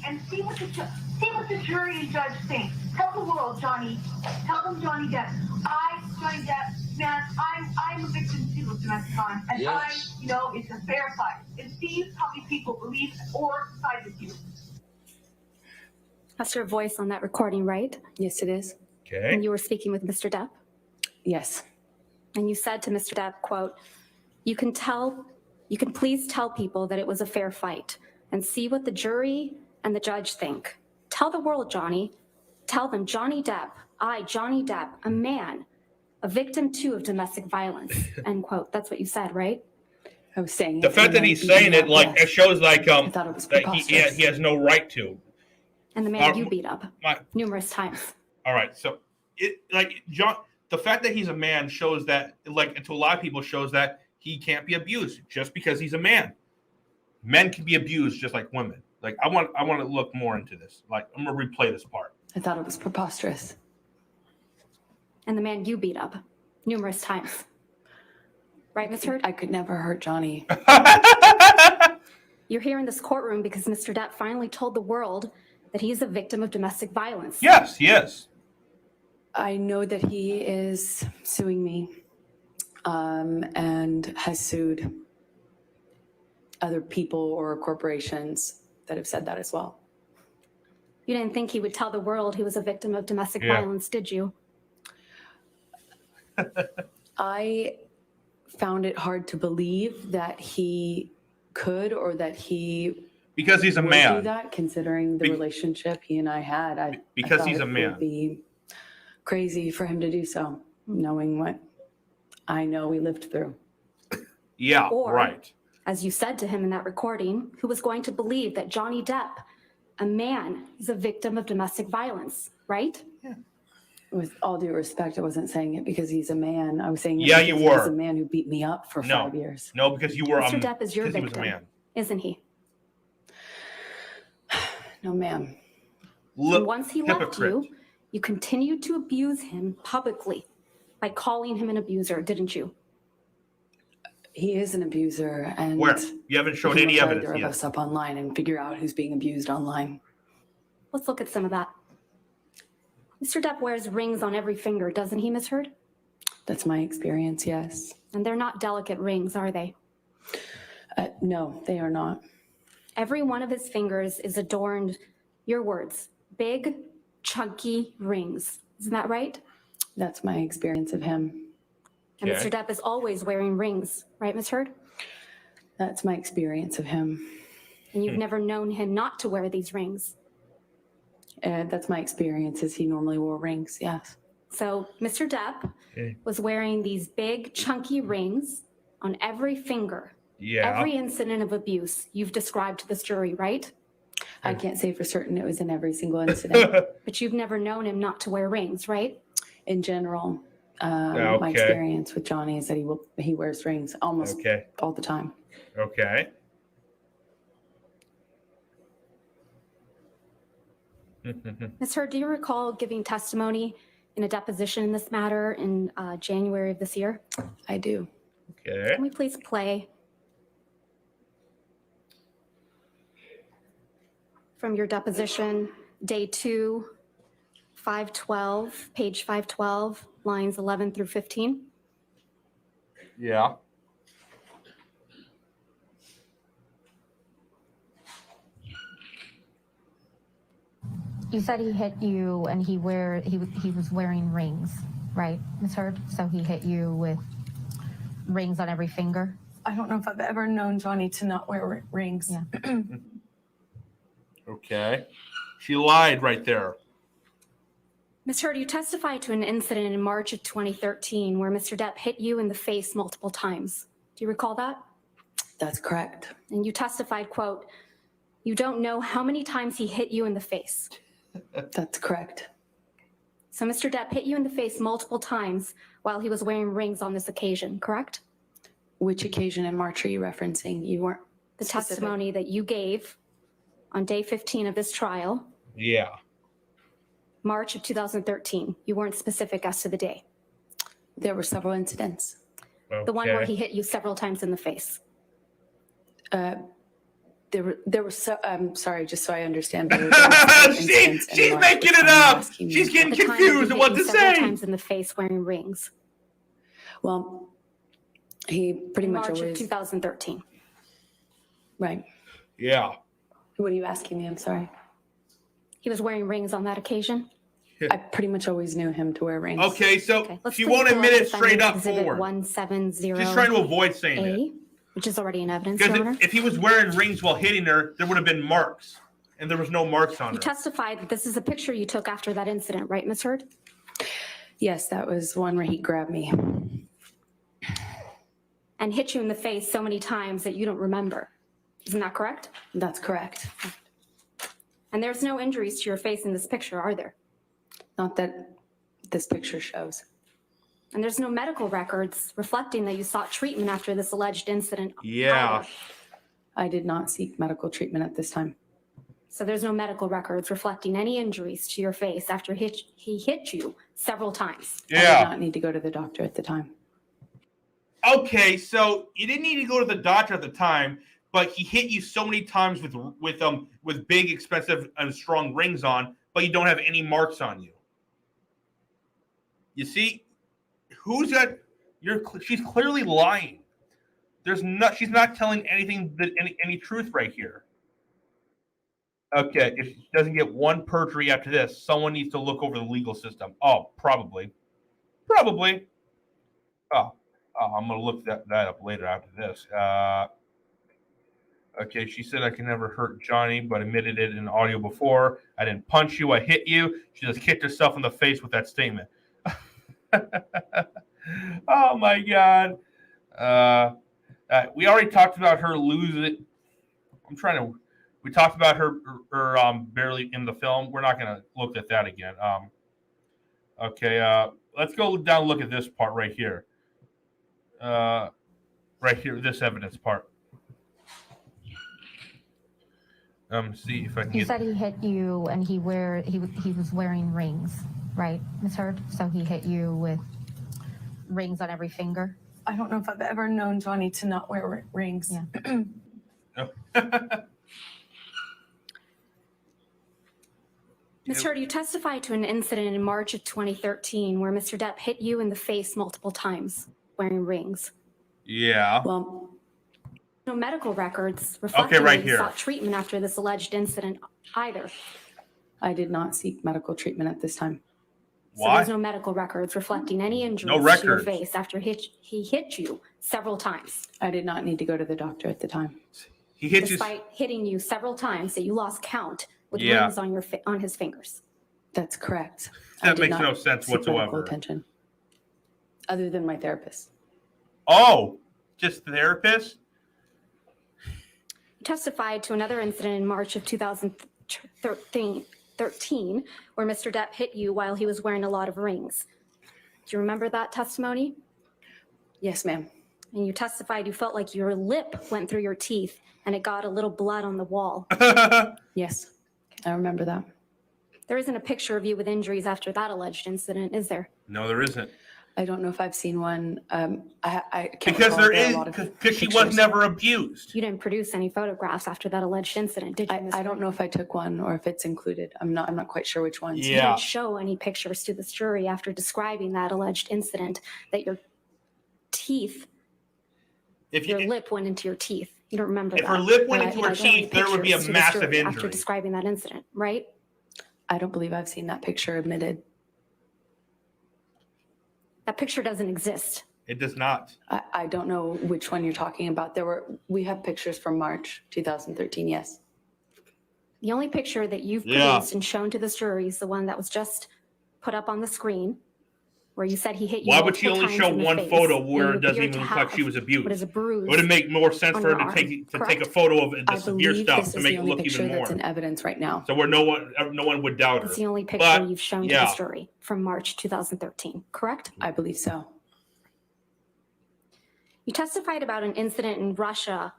And see what the jury and judge think. Tell the world, Johnny. Tell them, Johnny Depp. Johnny Depp, man, I'm a victim too of domestic violence, and yes. It's a fair fight. And see how many people believe or side with you. That's your voice on that recording, right? Yes, it is. Okay. And you were speaking with Mr. Depp? Yes. And you said to Mr. Depp, quote, you can please tell people that it was a fair fight and see what the jury and the judge think. Tell the world, Johnny. Tell them, Johnny Depp, Johnny Depp, a man, a victim too of domestic violence, end quote. That's what you said, right? I was saying The fact that he's saying it, like, it shows like I thought it was that preposterous. he has no right to. And the man you beat up numerous times. All right, so it like John, the fact that he's a man shows that, like, to a lot of people, shows that he can't be abused just because he's a man. Men can be abused just like women. Like, I want to look more into this. Like, I'm gonna replay this part. I thought it was preposterous. And the man you beat up numerous times. Right, Ms. Heard? I could never hurt Johnny. You're here in this courtroom because Mr. Depp finally told the world that he is a victim of domestic violence. Yes, he is. I know that he is suing me and has sued other people or corporations that have said that as well. You didn't think he would tell the world he was a victim of domestic violence, did you? I found it hard to believe that he could, or that he because he's a would man. do that, considering the relationship he and I had. Because I thought he's a it man. would be crazy for him to do so, knowing what I know we lived through. Yeah, Or, right. as you said to him in that recording, who was going to believe that Johnny Depp, a man, is a victim of domestic violence, right? With all due respect, I wasn't saying it because he's a man. I was saying it Yeah, because you he was were. a man who beat me up for 5 years. No, because you were. Mr. Depp is your because he was a victim, man. isn't he? No, ma'am. And once he left hypocrite. you, you continued to abuse him publicly by calling him an abuser, didn't you? He is an abuser, and Where? You haven't shown we any can look evidence either of yet. us up online and figure out who's being abused online. Let's look at some of that. Mr. Depp wears rings on every finger, doesn't he, Ms. Heard? That's my experience, yes. And they're not delicate rings, are they? No, they are not. Every one of his fingers is adorned, your words, big, chunky rings. Isn't that right? That's my experience of him. And Mr. Depp is always wearing rings, right, Ms. Heard? That's my experience of him. And you've never known him not to wear these rings. That's my experience, is he normally wore rings, yes. So Mr. Depp was wearing these big, chunky rings on every finger. Yeah. Every incident of abuse you've described to this jury, right? I can't say for certain it was in every single incident. But you've never known him not to wear rings, right? In general, Okay. my experience with Johnny is that he wears rings almost all the time. Okay. Ms. Heard, do you recall giving testimony in a deposition in this matter in January of this year? I do. Okay. Can we please play from your deposition, day 2, 512, page 512, lines 11 through 15? Yeah. You said he hit you and he was wearing rings, right, Ms. Heard? So he hit you with rings on every finger? I don't know if I've ever known Johnny to not wear rings. Yeah. Okay. She lied right there. Ms. Heard, you testified to an incident in March of 2013 where Mr. Depp hit you in the face multiple times. Do you recall that? That's correct. And you testified, quote, "You don't know how many times he hit you in the face." That's correct. So Mr. Depp hit you in the face multiple times while he was wearing rings on this occasion, correct? Which occasion in March are you referencing? You weren't The specific. testimony that you gave on day 15 of this trial, Yeah. March of 2013. You weren't specific as to the day. There were several incidents. The one where he hit you several times in the face. There were so, I'm sorry, just so I understand better. there were several incidents in She's March, making which it I'm up. asking She's you getting The time that confused he on what hit to you several say. times in the face wearing rings. Well, he pretty In much March of always, 2013. right. Yeah. What are you asking me? I'm sorry. He was wearing rings on that occasion? I pretty much always knew him to wear rings. Okay, so Let's she please won't pull up admit it defendant's straight up exhibit forward. 170A, She's trying to avoid saying it. which is already in evidence, Your Because Honor. if he was wearing rings while hitting her, there would have been marks. And there was no marks on You her. testified that this is a picture you took after that incident, right, Ms. Heard? Yes, that was one where he grabbed me. And hit you in the face so many times that you don't remember. Isn't that correct? That's correct. And there's no injuries to your face in this picture, are there? Not that this picture shows. And there's no medical records reflecting that you sought treatment after this alleged incident. Yeah. either. I did not seek medical treatment at this time. So there's no medical records reflecting any injuries to your face after he hit you several times. I did Yeah. not need to go to the doctor at the time. Okay, so you didn't need to go to the doctor at the time, but he hit you so many times with big, expensive, and strong rings on, but you don't have any marks on you. You see, who's got? She's clearly lying. She's not telling anything that any truth right here. Okay, if she doesn't get one perjury after this, someone needs to look over the legal system. Oh, probably. Oh, I'm gonna look that up later after this. Okay, she said I can never hurt Johnny, but admitted it in audio before. I didn't punch you, I hit you. She just kicked herself in the face with that statement. Oh my God. We already talked about her losing. We talked about her barely in the film. We're not gonna look at that again. Okay, let's go down and look at this part right here. Right here, this evidence part. See if I can He get. said he hit you and he was wearing rings, right, Ms. Heard? So he hit you with rings on every finger? I don't know if I've ever known Johnny to not wear rings. Yeah. Ms. Heard, you testified to an incident in March of 2013 where Mr. Depp hit you in the face multiple times wearing rings. Yeah. Well, No medical records reflecting right that you here. sought treatment after this alleged incident either. I did not seek medical treatment at this time. So Why? there's no medical records reflecting any injuries No to your records. face after he hit you several times. I did not need to go to the doctor at the time. He hit you. Despite hitting you several times that you lost count with Yeah. rings on on his fingers. That's correct. I That did makes not no sense seek medical whatsoever. attention, other than my therapist. Oh, just therapist? You testified to another incident in March of 2013 where Mr. Depp hit you while he was wearing a lot of rings. Do you remember that testimony? Yes, ma'am. And you testified you felt like your lip went through your teeth and it got a little blood on the wall. Yes, I remember that. There isn't a picture of you with injuries after that alleged incident, is there? No, there isn't. I don't know if I've seen one. I can't Because recall. there There are a is, lot of because she was pictures. never abused. You didn't produce any photographs after that alleged incident, did you? Ms. I don't know if I took one or if it's included. I'm not quite sure which ones. You Yeah. didn't show any pictures to this jury after describing that alleged incident that your teeth, If your you, lip went into your teeth. You don't remember if that. her lip went But into you her don't have any teeth, there would be a pictures to this massive jury After injury. describing that incident, right? I don't believe I've seen that picture admitted. That picture doesn't exist. It does not. I don't know which one you're talking about. We have pictures from March 2013. Yes. The only picture that you've Yeah. produced and shown to this jury is the one that was just put up on the screen, where you said he hit you. Why would she multiple only times show in the one face, photo and where you it doesn't appear even to look like she have was abused? what is a It bruise would make more sense on for her your to arm, take a correct? photo of the I severe believe stuff this to is make the it only look picture even that's more. in evidence right now. So where no one would doubt her. It's the only picture But, you've shown to yeah. this jury from March 2013, correct? I believe so. You testified about an incident in Russia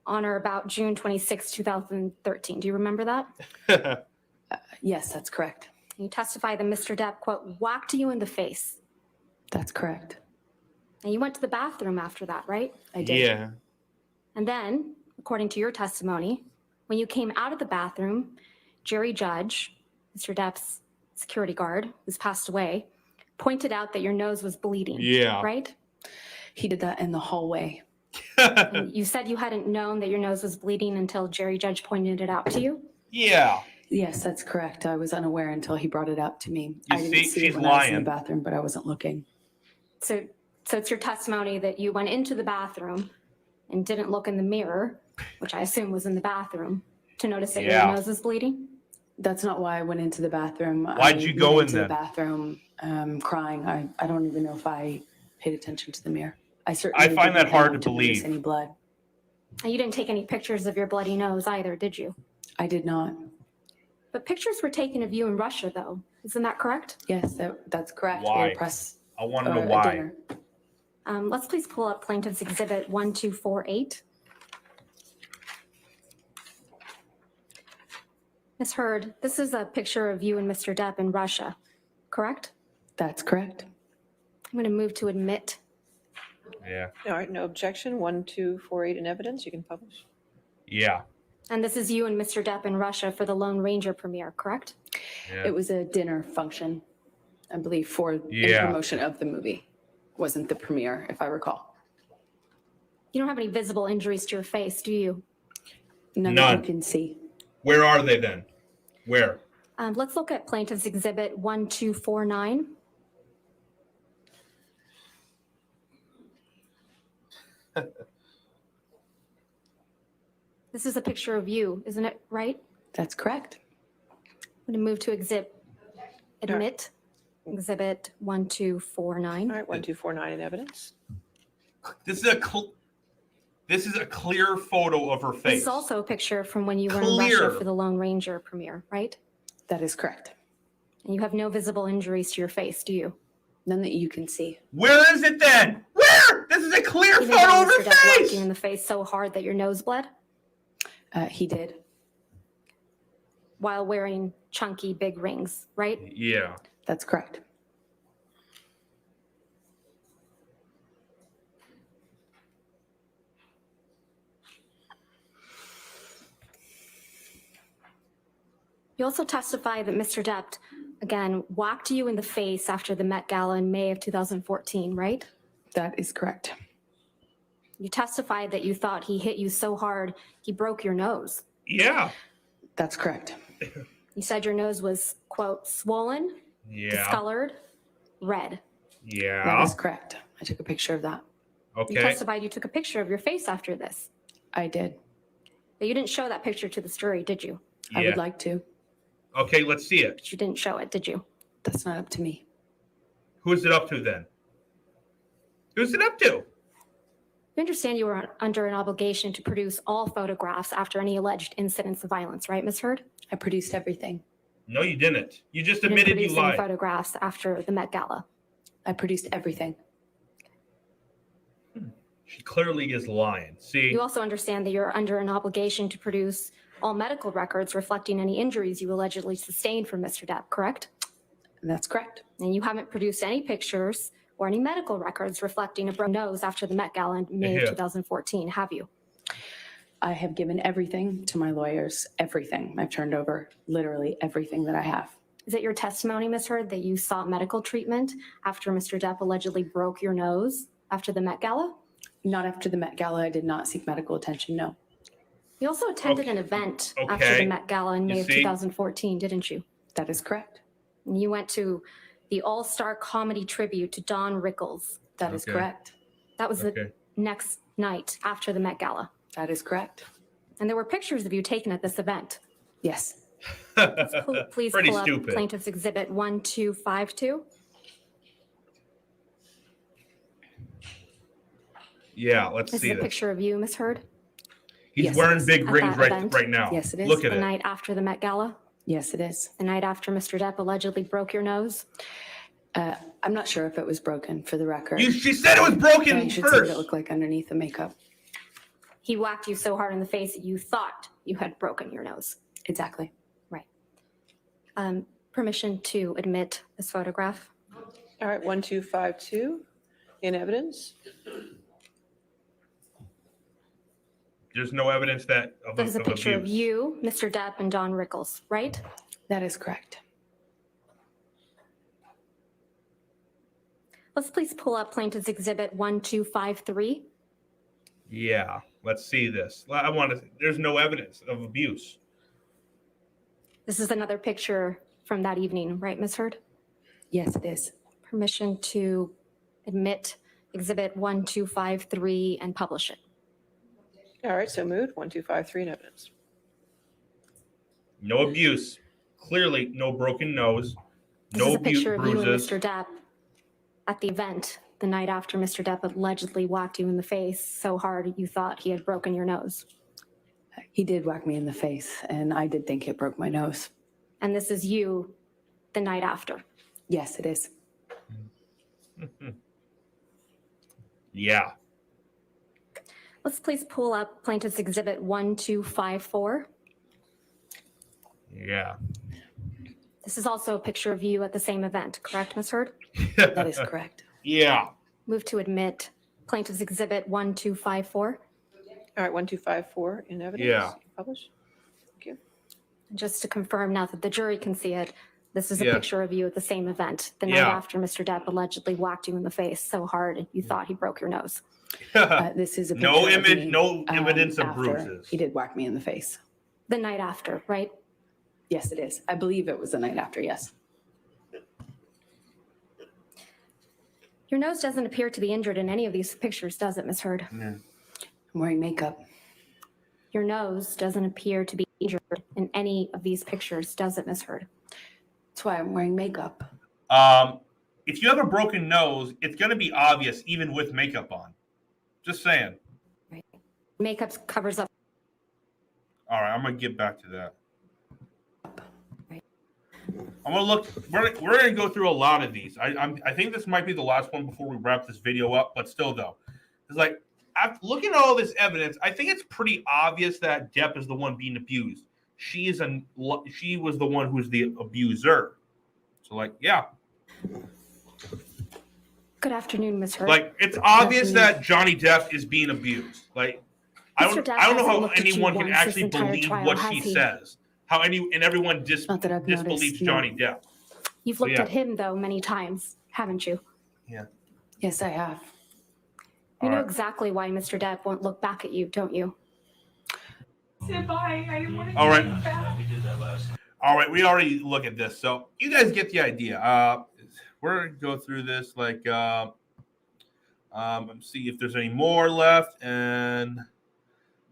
on or about June 26, 2013. Do you remember that? Yes, that's correct. You testified that Mr. Depp, quote, whacked you in the face. That's correct. And you went to the bathroom after that, right? I did. Yeah. And then, according to your testimony, when you came out of the bathroom, Jerry Judge, Mr. Depp's security guard, who's passed away, pointed out that your nose was bleeding. Yeah. Right? He did that in the hallway. And you said you hadn't known that your nose was bleeding until Jerry Judge pointed it out to you? Yeah. Yes, that's correct. I was unaware until he brought it up to me. You I didn't see, see she's it when I was in lying. the bathroom, but I wasn't looking. So it's your testimony that you went into the bathroom and didn't look in the mirror, which I assume was in the bathroom, to notice that Yeah. your nose was bleeding? That's not why I went into the bathroom. Why'd you go went in into then? the bathroom crying. I don't even know if I paid attention to the mirror. I certainly find that didn't hard want to notice believe. any blood. And you didn't take any pictures of your bloody nose either, did you? I did not. But pictures were taken of you in Russia, though. Isn't that correct? Yes, that's correct. Why? For a press, I want to know or a why. dinner. Let's please pull up Plaintiff's Exhibit 1248. Ms. Heard, this is a picture of you and Mr. Depp in Russia, correct? That's correct. I'm going to move to admit. Yeah. All right, no objection. 1248 in evidence. You can publish. Yeah. And this is you and Mr. Depp in Russia for the Lone Ranger premiere, correct? Yeah. It was a dinner function, I believe, for in promotion of the movie. Wasn't the premiere, if I recall. You don't have any visible injuries to your face, do you? None that you can see. Where are they then? Where? Let's look at Plaintiff's Exhibit 1249. This is a picture of you, isn't it right? That's correct. I'm going to move to admit Exhibit 1249. All right, 1249 in evidence. This is a clear photo of her This face. is also a picture from when you were in Clear. Russia for the Lone Ranger premiere, right? That is correct. And you have no visible injuries to your face, do you? None that you can see. Where is it then? Where? This is a clear Even photo though of her Mr. Depp whacked face. you in the face so hard that your nose bled He did. while wearing chunky big rings, right? Yeah. That's correct. You also testify that Mr. Depp, again, whacked you in the face after the Met Gala in May of 2014, right? That is correct. You testified that you thought he hit you so hard he broke your nose. Yeah. That's correct. You said your nose was, quote, swollen, Yeah. discolored, red. Yeah. That is correct. I took a picture of that. You Okay. testified you took a picture of your face after this. I did. But you didn't show that picture to the jury, did you? I Yeah. would like to. Okay, let's see it. But you didn't show it, did you? That's not up to me. Who's it up to then? Who's it up to? You understand you were under an obligation to produce all photographs after any alleged incidents of violence, right, Ms. Heard? I produced everything. No, you didn't. You just You didn't admitted you produce any lied. photographs after the Met Gala. I produced everything. She clearly is lying. See? You also understand that you're under an obligation to produce all medical records reflecting any injuries you allegedly sustained from Mr. Depp, correct? That's correct. And you haven't produced any pictures or any medical records reflecting a broken nose after the Met Gala in May of 2014, have you? I have given everything to my lawyers. Everything. I've turned over literally everything that I have. Is it your testimony, Ms. Heard, that you sought medical treatment after Mr. Depp allegedly broke your nose after the Met Gala? Not after the Met Gala. I did not seek medical attention. No. You also attended an event after Okay. the Met Gala in You May of see? 2014, didn't you? That is correct. And you went to the All-Star Comedy Tribute to Don Rickles. That is Okay. correct. That was Okay. the next night after the Met Gala. That is correct. And there were pictures of you taken at this event. Yes. Please Pretty pull up stupid. Plaintiff's Exhibit 1252. Yeah, let's This see is a this. picture of you, Ms. Heard, He's Yes, wearing it is. big At rings that right, event? right now. Yes, it is. Look at the it. night after the Met Gala, Yes, it is. the night after Mr. Depp allegedly broke your nose. I'm not sure if it was broken for the record. She said it was broken Yeah, you should see what first. it looked like underneath the makeup. He whacked you so hard in the face that you thought you had broken your nose. Exactly. Right. Permission to admit this photograph. All right, 1252 in evidence. There's no evidence that of, This is a of picture of abuse. you, Mr. Depp, and Don Rickles, right? That is correct. Let's please pull up Plaintiff's Exhibit 1253. Yeah, let's see this. I want to. There's no evidence of abuse. This is another picture from that evening, right, Ms. Heard? Yes, it is. Permission to admit Exhibit 1253 and publish it. All right, so moved. 1253 in evidence. No abuse. clearly no broken nose, This is no a picture of you and bruises. Mr. Depp at the event the night after Mr. Depp allegedly whacked you in the face so hard you thought he had broken your nose. He did whack me in the face, and I did think it broke my nose. And this is you the night after. Yes, it is. Yeah. Let's please pull up Plaintiff's Exhibit 1254. Yeah. This is also a picture of you at the same event, correct, Ms. Heard? That is correct. Yeah. Move to admit Plaintiff's Exhibit 1254. All right, 1254 in evidence. Yeah. Publish. Thank you. Just to confirm now that the jury can see it, this is a Yeah. picture of you at the same event the night Yeah. after Mr. Depp allegedly whacked you in the face so hard you thought he broke your nose. This is a picture No of image, me, no evidence of after bruises. He did whack me in the face. The night after, right? Yes, it is. I believe it was the night after, yes. Your nose doesn't appear to be injured in any of these pictures, does it, Ms. Heard? I'm wearing makeup. Your nose doesn't appear to be injured in any of these pictures, does it, Ms. Heard? That's why I'm wearing makeup. If you have a broken nose, it's going to be obvious even with makeup on. Just saying. Makeup covers up. All right, I'm going to get back to that. I'm going to look. We're going to go through a lot of these. I think this might be the last one before we wrap this video up, but still, though. It's like, after looking at all this evidence, I think it's pretty obvious that Depp is the one being abused. She was the one who's the abuser. So, like, yeah. Good afternoon, Ms. Heard. Like, it's obvious that Johnny Depp is being abused. Like, I Mr. don't Depp know hasn't how looked at you anyone can once this actually entire believe trial, what has she he? says. How everyone Not that I've disbelieves noticed, no. Johnny Depp. You've So, looked yeah. at him, though, many times, haven't you? Yeah. Yes, I have. You know All right. exactly why Mr. Depp won't look back at you, don't you? Say bye. I want to All right. We did that last night. All right, we already look at this, so you guys get the idea. We're gonna go through this like see if there's any more left, and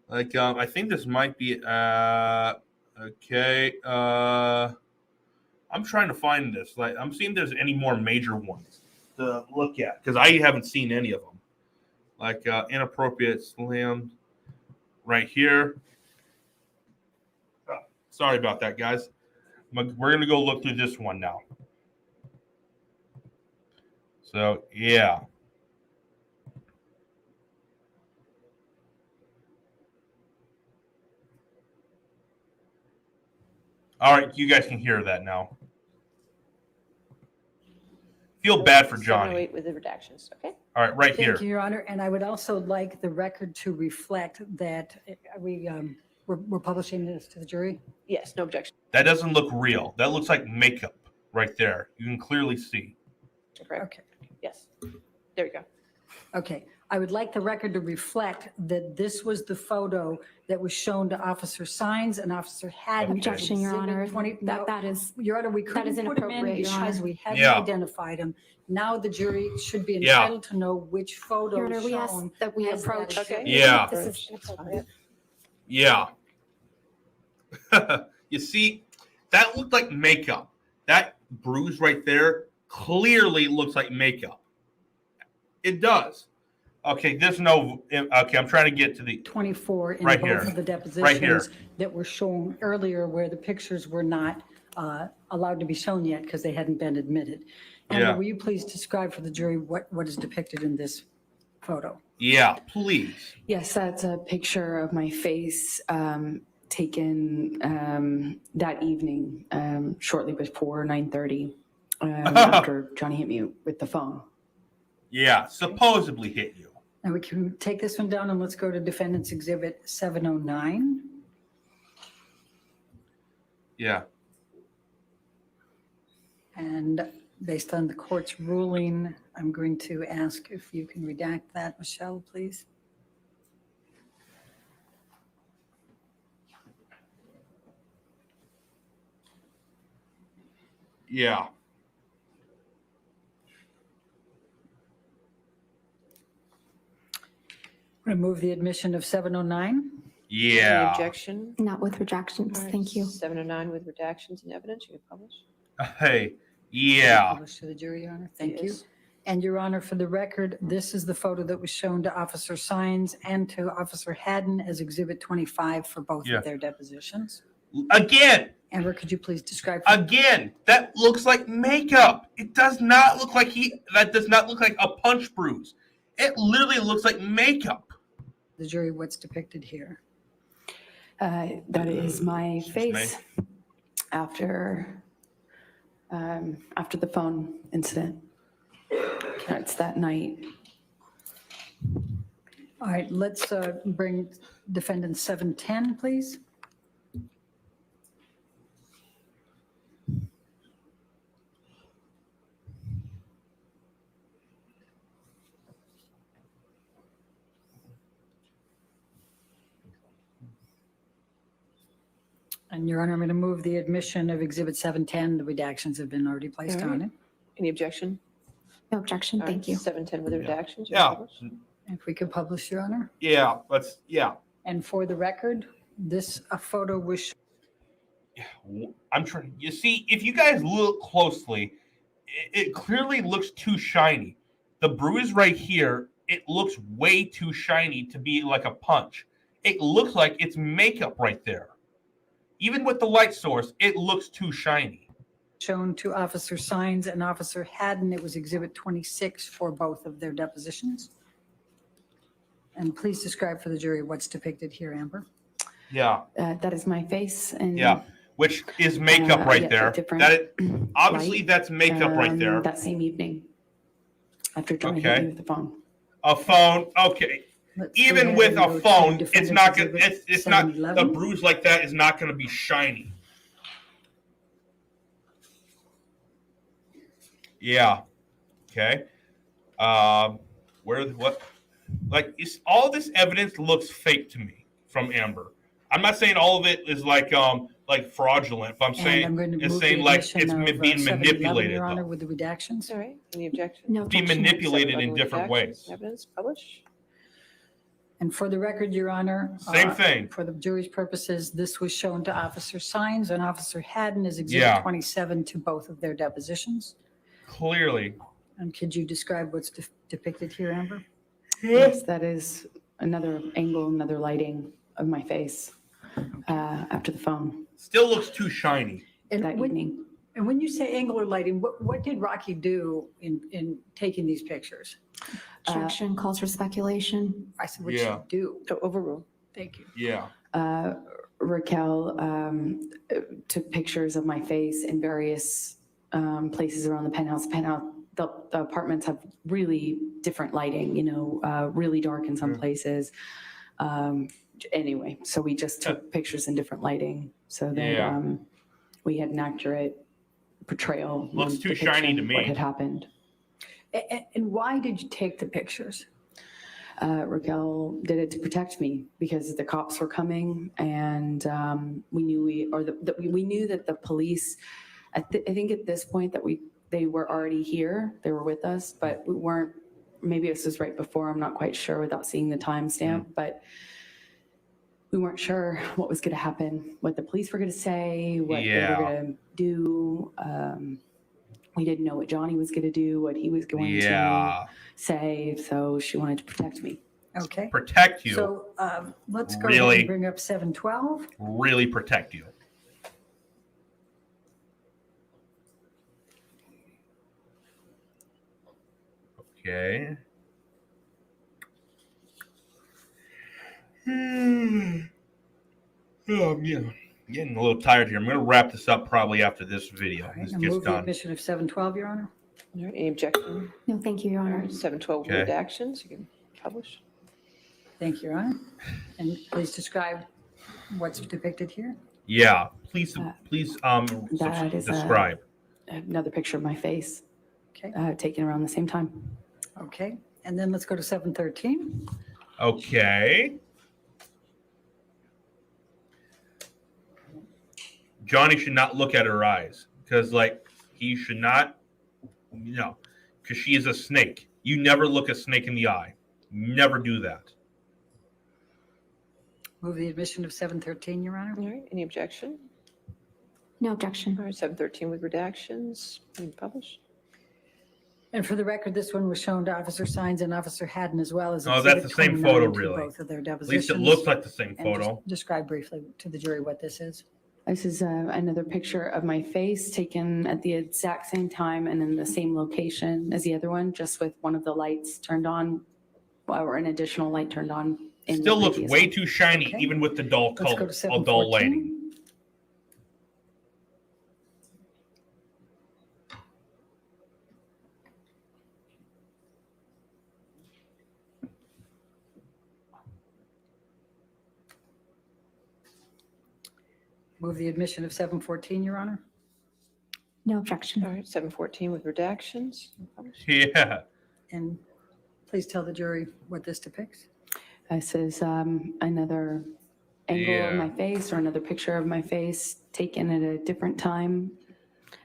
like I think this might be okay. I'm trying to find this. Like I'm seeing if there's any more major ones to look at because I haven't seen any of them. Like inappropriate slam right here. Sorry about that, guys. We're going to go look through this one now. So, yeah. All right, you guys can hear that now. Feel bad for Johnny. 708 with the redactions, okay? All right, right here. Thank you, Your Honor. And I would also like the record to reflect that we're publishing this to the jury. Yes, no objection. That doesn't look real. That looks like makeup right there. You can clearly see. Correct. Okay. Yes. There you go. Okay. I would like the record to reflect that this was the photo that was shown to Officer Sines and Officer Haddon. Objection, Your Honor. No, That is Your Honor, we that is couldn't put him in inappropriate, Your Honor. because we hadn't Yeah. identified him. Now the jury should be Yeah. entitled to know which photo Your Honor, is we ask shown. that we as that approach. Okay. Yeah. This is inappropriate. Yeah. You see, that looked like makeup. That bruise right there clearly looks like makeup. It does. Okay, there's no. Okay, I'm trying to get to the 24 in Right both here. of the depositions Right here. that were shown earlier where the pictures were not allowed to be shown yet because they hadn't been admitted. Yeah. And will you please describe for the jury what is depicted in this photo? Yeah, please. Yes, that's a picture of my face taken that evening, shortly before 9:30, after Johnny hit me with the phone. Yeah, supposedly hit you. And we can take this one down and let's go to Defendant's Exhibit 709. Yeah. And based on the court's ruling, I'm going to ask if you can redact that, Michelle, please. Yeah. I'm going to move the admission of 709. Any Yeah. objection? Not with rejections. All right, Thank you. 7 or 9 with redactions and evidence. You can publish. Hey. Yeah. Published to the jury, Your Honor. Thank you. Yes. And Your Honor, for the record, this is the photo that was shown to Officer Sines and to Officer Haddon as Exhibit 25 for both Yeah. of their depositions. Again. Amber, could you please describe? Again, that looks like makeup. It does not look like that does not look like a punch bruise. It literally looks like makeup. The jury what's depicted here. That is my face after the phone incident. It's that night. All right, let's bring defendant 710, please. And Your Honor, I'm going to move the admission of Exhibit 710. The redactions have been already placed All on right. it. Any objection? No objection. All Thank right, you. 710 with the redactions. You can Yeah. publish. If we could publish, Your Honor. Yeah. Yeah. And for the record, this photo was I'm trying. You see, if you guys look closely, it clearly looks too shiny. The bruise right here, it looks way too shiny to be like a punch. It looks like it's makeup right there. Even with the light source, it looks too shiny. shown to Officer Sines and Officer Haddon. It was Exhibit 26 for both of their depositions. And please describe for the jury what's depicted here, Amber. Yeah. That is my face. And Yeah. Which is makeup right yeah, there. different That obviously light, that's makeup right there. That same evening, after Johnny hit Okay. me with the phone. A phone, okay. Let's go Even ahead with and a go to phone, it's defendant's not gonna. exhibit It's not the 711. bruise like that is not gonna be shiny. Yeah. Okay. What? Like, all this evidence looks fake to me from Amber. I'm not saying all of it is like fraudulent, but I'm And saying I'm going to it's move saying the like admission it's of, being 711, manipulated. Your Honor, Though. with the redactions. All right. Any objection? No Being objection. manipulated in 711 different redactions, ways. Evidence publish. And for the record, Your Honor. Same thing. For the jury's purposes, this was shown to Officer Sines and Officer Haddon as Exhibit Yeah. 27 to both of their depositions. Clearly. And could you describe what's depicted here, Amber? Yes, that is another angle, another lighting of my face after the phone Still looks too shiny. And that evening. And when you say angular lighting, what did Rocky do in taking these pictures? Objection calls for speculation. I said, what Yeah. should do? To overrule. Thank you. Yeah. Raquel took pictures of my face in various places around the penthouse. The apartments have really different lighting, really dark in some places. Anyway, so we just took pictures in different lighting so that Yeah. we had an accurate portrayal. Looks and too shiny depiction to of me. What had happened. And why did you take the pictures? Raquel did it to protect me because the cops were coming, and we knew we knew that the police. I think at this point that they were already here. They were with us, but we weren't. Maybe this was right before. I'm not quite sure without seeing the timestamp, but we weren't sure what was going to happen, what the police were going to say, what they Yeah. were going to do. We didn't know what Johnny was going to do, what he was going Yeah. to say. So she wanted to protect me. Okay. Protect you. So let's go ahead Really? and bring up 712. Really protect you. Okay. Oh, yeah. Getting a little tired here. I'm going to wrap this up probably after this video. All right, This and gets move the done. admission of 712, Your Honor. All right. Any objection? No, thank you, Your All Honor. right. 712 Okay. redactions. You can publish. Thank you, Your Honor. And please describe what's depicted here. Yeah. Please That is describe. Another picture of my face Okay. taken around the same time. Okay. And then let's go to 713. Okay. Johnny should not look at her eyes because, he should not, because she is a snake. You never look a snake in the eye. Never do that. Move the admission of 713, Your Honor. All right, any objection? No objection. All right, 713 with redactions, being published. And for the record, this one was shown to Officer Sines and Officer Haddon as well as Oh, that's Exhibit the same 29 photo, to really. both of their At depositions. least it looks like the same And photo. just describe briefly to the jury what this is. This is another picture of my face taken at the exact same time and in the same location as the other one, just with one of the lights turned on, or an additional light turned on. In the Still looks previous way one. too shiny, Okay. even with the dull Let's go color, to all dull 714. lighting. Move the admission of 714, Your Honor. No objection. All right, 714 with redactions. being published. Yeah. And please tell the jury what this depicts. This is another angle of Yeah. my face or another picture of my face taken at a different time.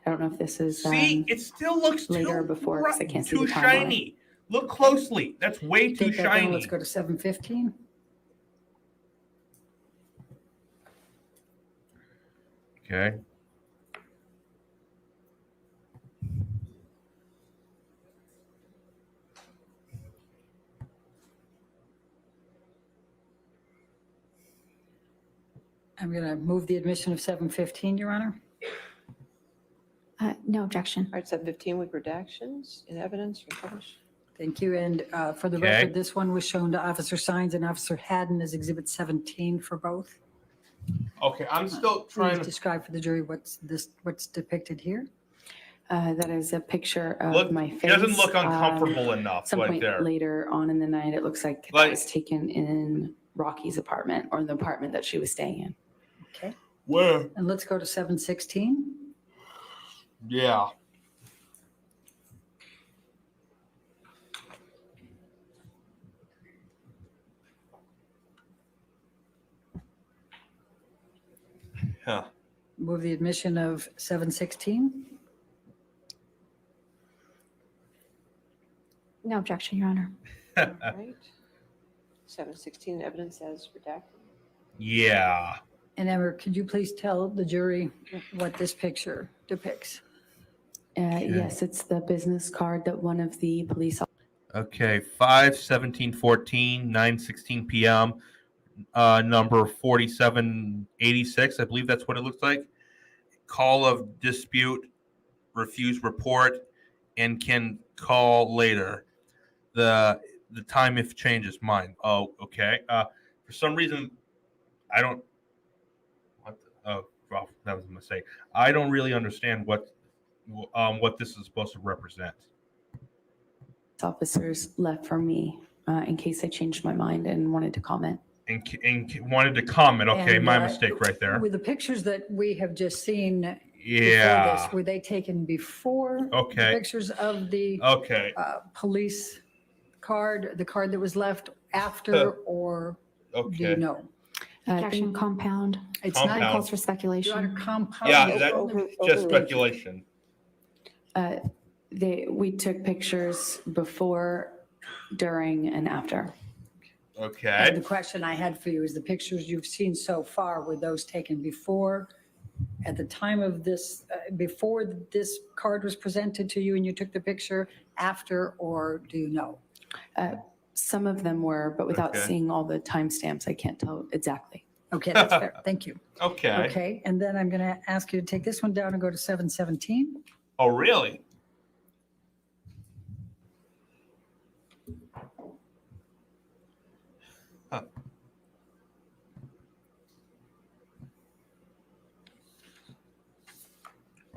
I don't know if this is See, it still looks later or too, before because I can't see too the timeline. shiny. Look closely. That's way too Take that down. shiny. Let's go to 715. Okay. I'm going to move the admission of 715, Your Honor. No objection. All right, 715 with redactions in evidence, being published. Thank you. And for the Okay. record, this one was shown to Officer Sines and Officer Haddon as Exhibit 17 for both. Okay, I'm still trying Please to describe for the jury what's depicted here. That is a picture of look. my She face. doesn't look uncomfortable enough Some right point there. later on in the night, it looks like Like- that was taken in Rocky's apartment or the apartment that she was staying in. Okay. Where? And let's go to 716. Yeah. Huh. Move the admission of 716. No objection, Your Honor. All right. 716 evidence as redacted. Yeah. And Emma, could you please tell the jury what this picture depicts? Yes, it's the business card that one of the police Okay, 5/17/14, 9:16 p.m. Number 4786, I believe that's what it looks like. Call of dispute, refuse report, and can call later. The time if changes mine. Oh, okay. For some reason, I don't. What? Well, that was a mistake. I don't really understand what this is supposed to represent. officers left for me in case I changed my mind and wanted to comment. And wanted to comment. Okay, And, my mistake right there. With the pictures that we have just seen before Yeah. this, were they taken before? Okay. The pictures of the Okay. police card, the card that was left after, or do Okay. you know? Objection, compound. It's Compound. not Calls for speculation. Your Honor, compound. Yeah, is that's over- just overrated. speculation. We took pictures before, during, and after. And Okay. the question I had for you is the pictures you've seen so far, were those taken before, at the time of this, before this card was presented to you and you took the picture, after, or do you know? Some of them were, but without Okay. seeing all the timestamps, I can't tell exactly. Okay, that's fair. Thank you. Okay. Okay, and then I'm going to ask you to take this one down and go to 717. Oh, really? Huh.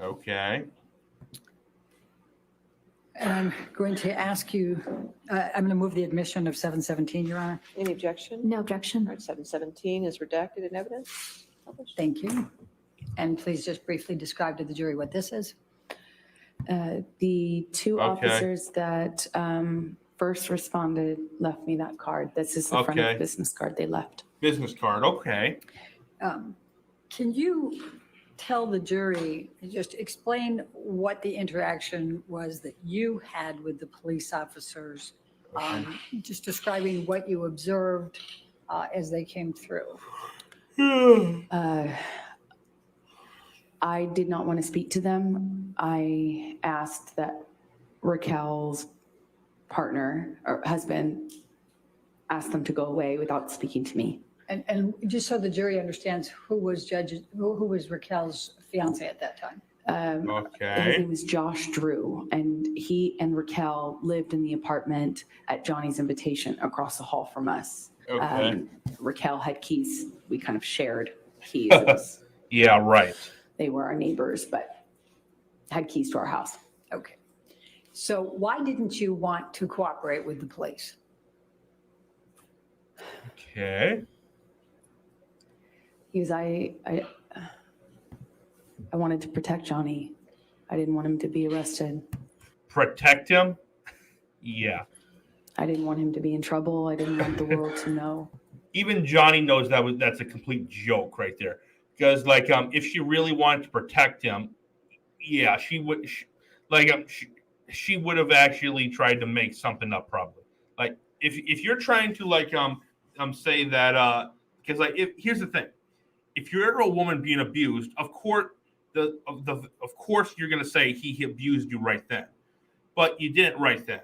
Okay. And I'm going to ask you, I'm going to move the admission of 717, Your Honor. Any objection? No objection. All right, 717 is redacted in evidence. Published. Thank you. And please just briefly describe to the jury what this is. The two Okay. officers that first responded left me that card. This is the front of Okay. the business card they left. Business card. Okay. Can you tell the jury, just explain what the interaction was that you had with the police officers? Just describing what you observed, as they came through? I did not want to speak to them. I asked that Raquel's partner or husband ask them to go away without speaking to me. And just so the jury understands, who was Raquel's fiance at that time? His name is Josh Drew, and he and Raquel lived in the apartment at Johnny's invitation across the hall from us. Okay. Raquel had keys. We kind of shared keys. It was- Yeah, right. They were our neighbors, but had keys to our house. Okay. So why didn't you want to cooperate with the police? Okay. Because I wanted to protect Johnny. I didn't want him to be arrested. Protect him? Yeah. I didn't want him to be in trouble. I didn't want the world to know. Even Johnny knows that's a complete joke right there. Because if she really wanted to protect him, yeah, she would she would have actually tried to make something up probably. Like if you're trying to say that because here's the thing. If you're ever a woman being abused, of course of course you're going to say he abused you right then. But you didn't right then.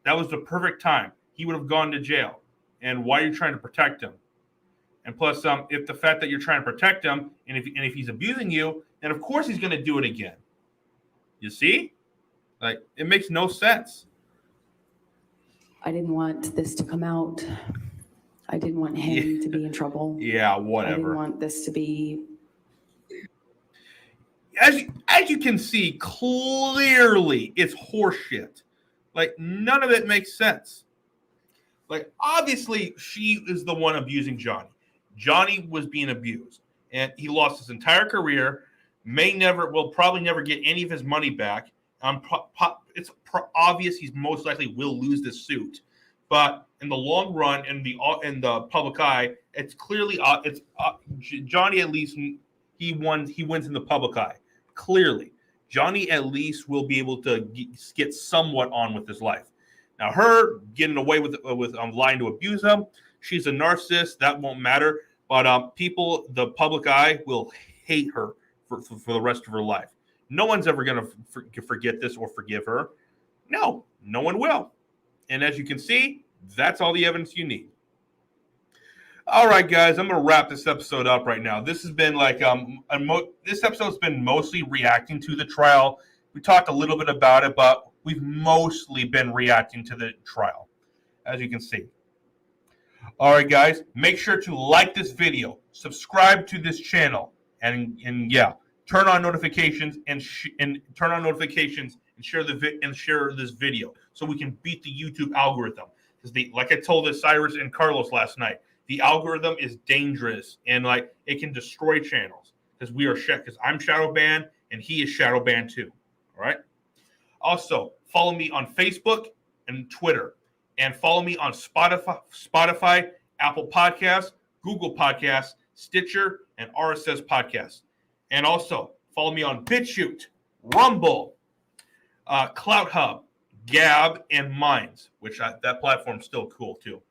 That was the perfect time. He would have gone to jail. And why are you trying to protect him? And plus, if the fact that you're trying to protect him, and if he's abusing you, then of course he's going to do it again. You see? It makes no sense. I didn't want this to come out. I didn't want him to be in trouble. Yeah, I whatever. didn't want this to be. As you can see, clearly it's horseshit. None of it makes sense. Obviously, she is the one abusing Johnny. Johnny was being abused, and he lost his entire career. Will probably never get any of his money back. It's obvious he's most likely will lose this suit. But in the long run, in the public eye, it's clearly Johnny. At least he wins in the public eye. Clearly, Johnny at least will be able to get somewhat on with his life. Now, her getting away with lying to abuse him, she's a narcissist. That won't matter. But the public eye will hate her for the rest of her life. No one's ever going to forget this or forgive her. No one will. And as you can see, that's all the evidence you need. All right, guys, I'm going to wrap this episode up right now. This has been this episode's been mostly reacting to the trial. We talked a little bit about it, but we've mostly been reacting to the trial, as you can see. All right, guys, make sure to like this video, subscribe to this channel, and yeah, turn on notifications and share this video so we can beat the YouTube algorithm. Because like I told Cyrus and Carlos last night, the algorithm is dangerous and it can destroy channels because I'm shadow banned and he is shadow banned too. All right. Also, follow me on Facebook and Twitter, and follow me on Spotify, Apple Podcasts, Google Podcasts, Stitcher, and RSS Podcasts. And also follow me on BitChute, Rumble, Clout Hub, Gab, and Minds, which that platform's still cool too.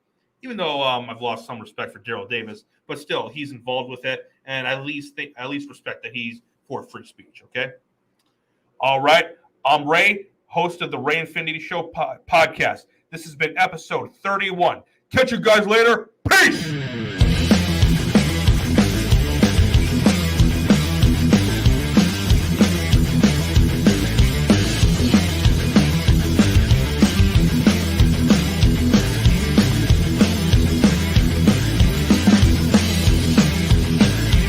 Even though I've lost some respect for Daryl Davis, but still he's involved with it, and I at least respect that he's for free speech. Okay. All right. I'm Ray, host of the Ray Infinity Show podcast. This has been episode 31. Catch you guys later. Peace.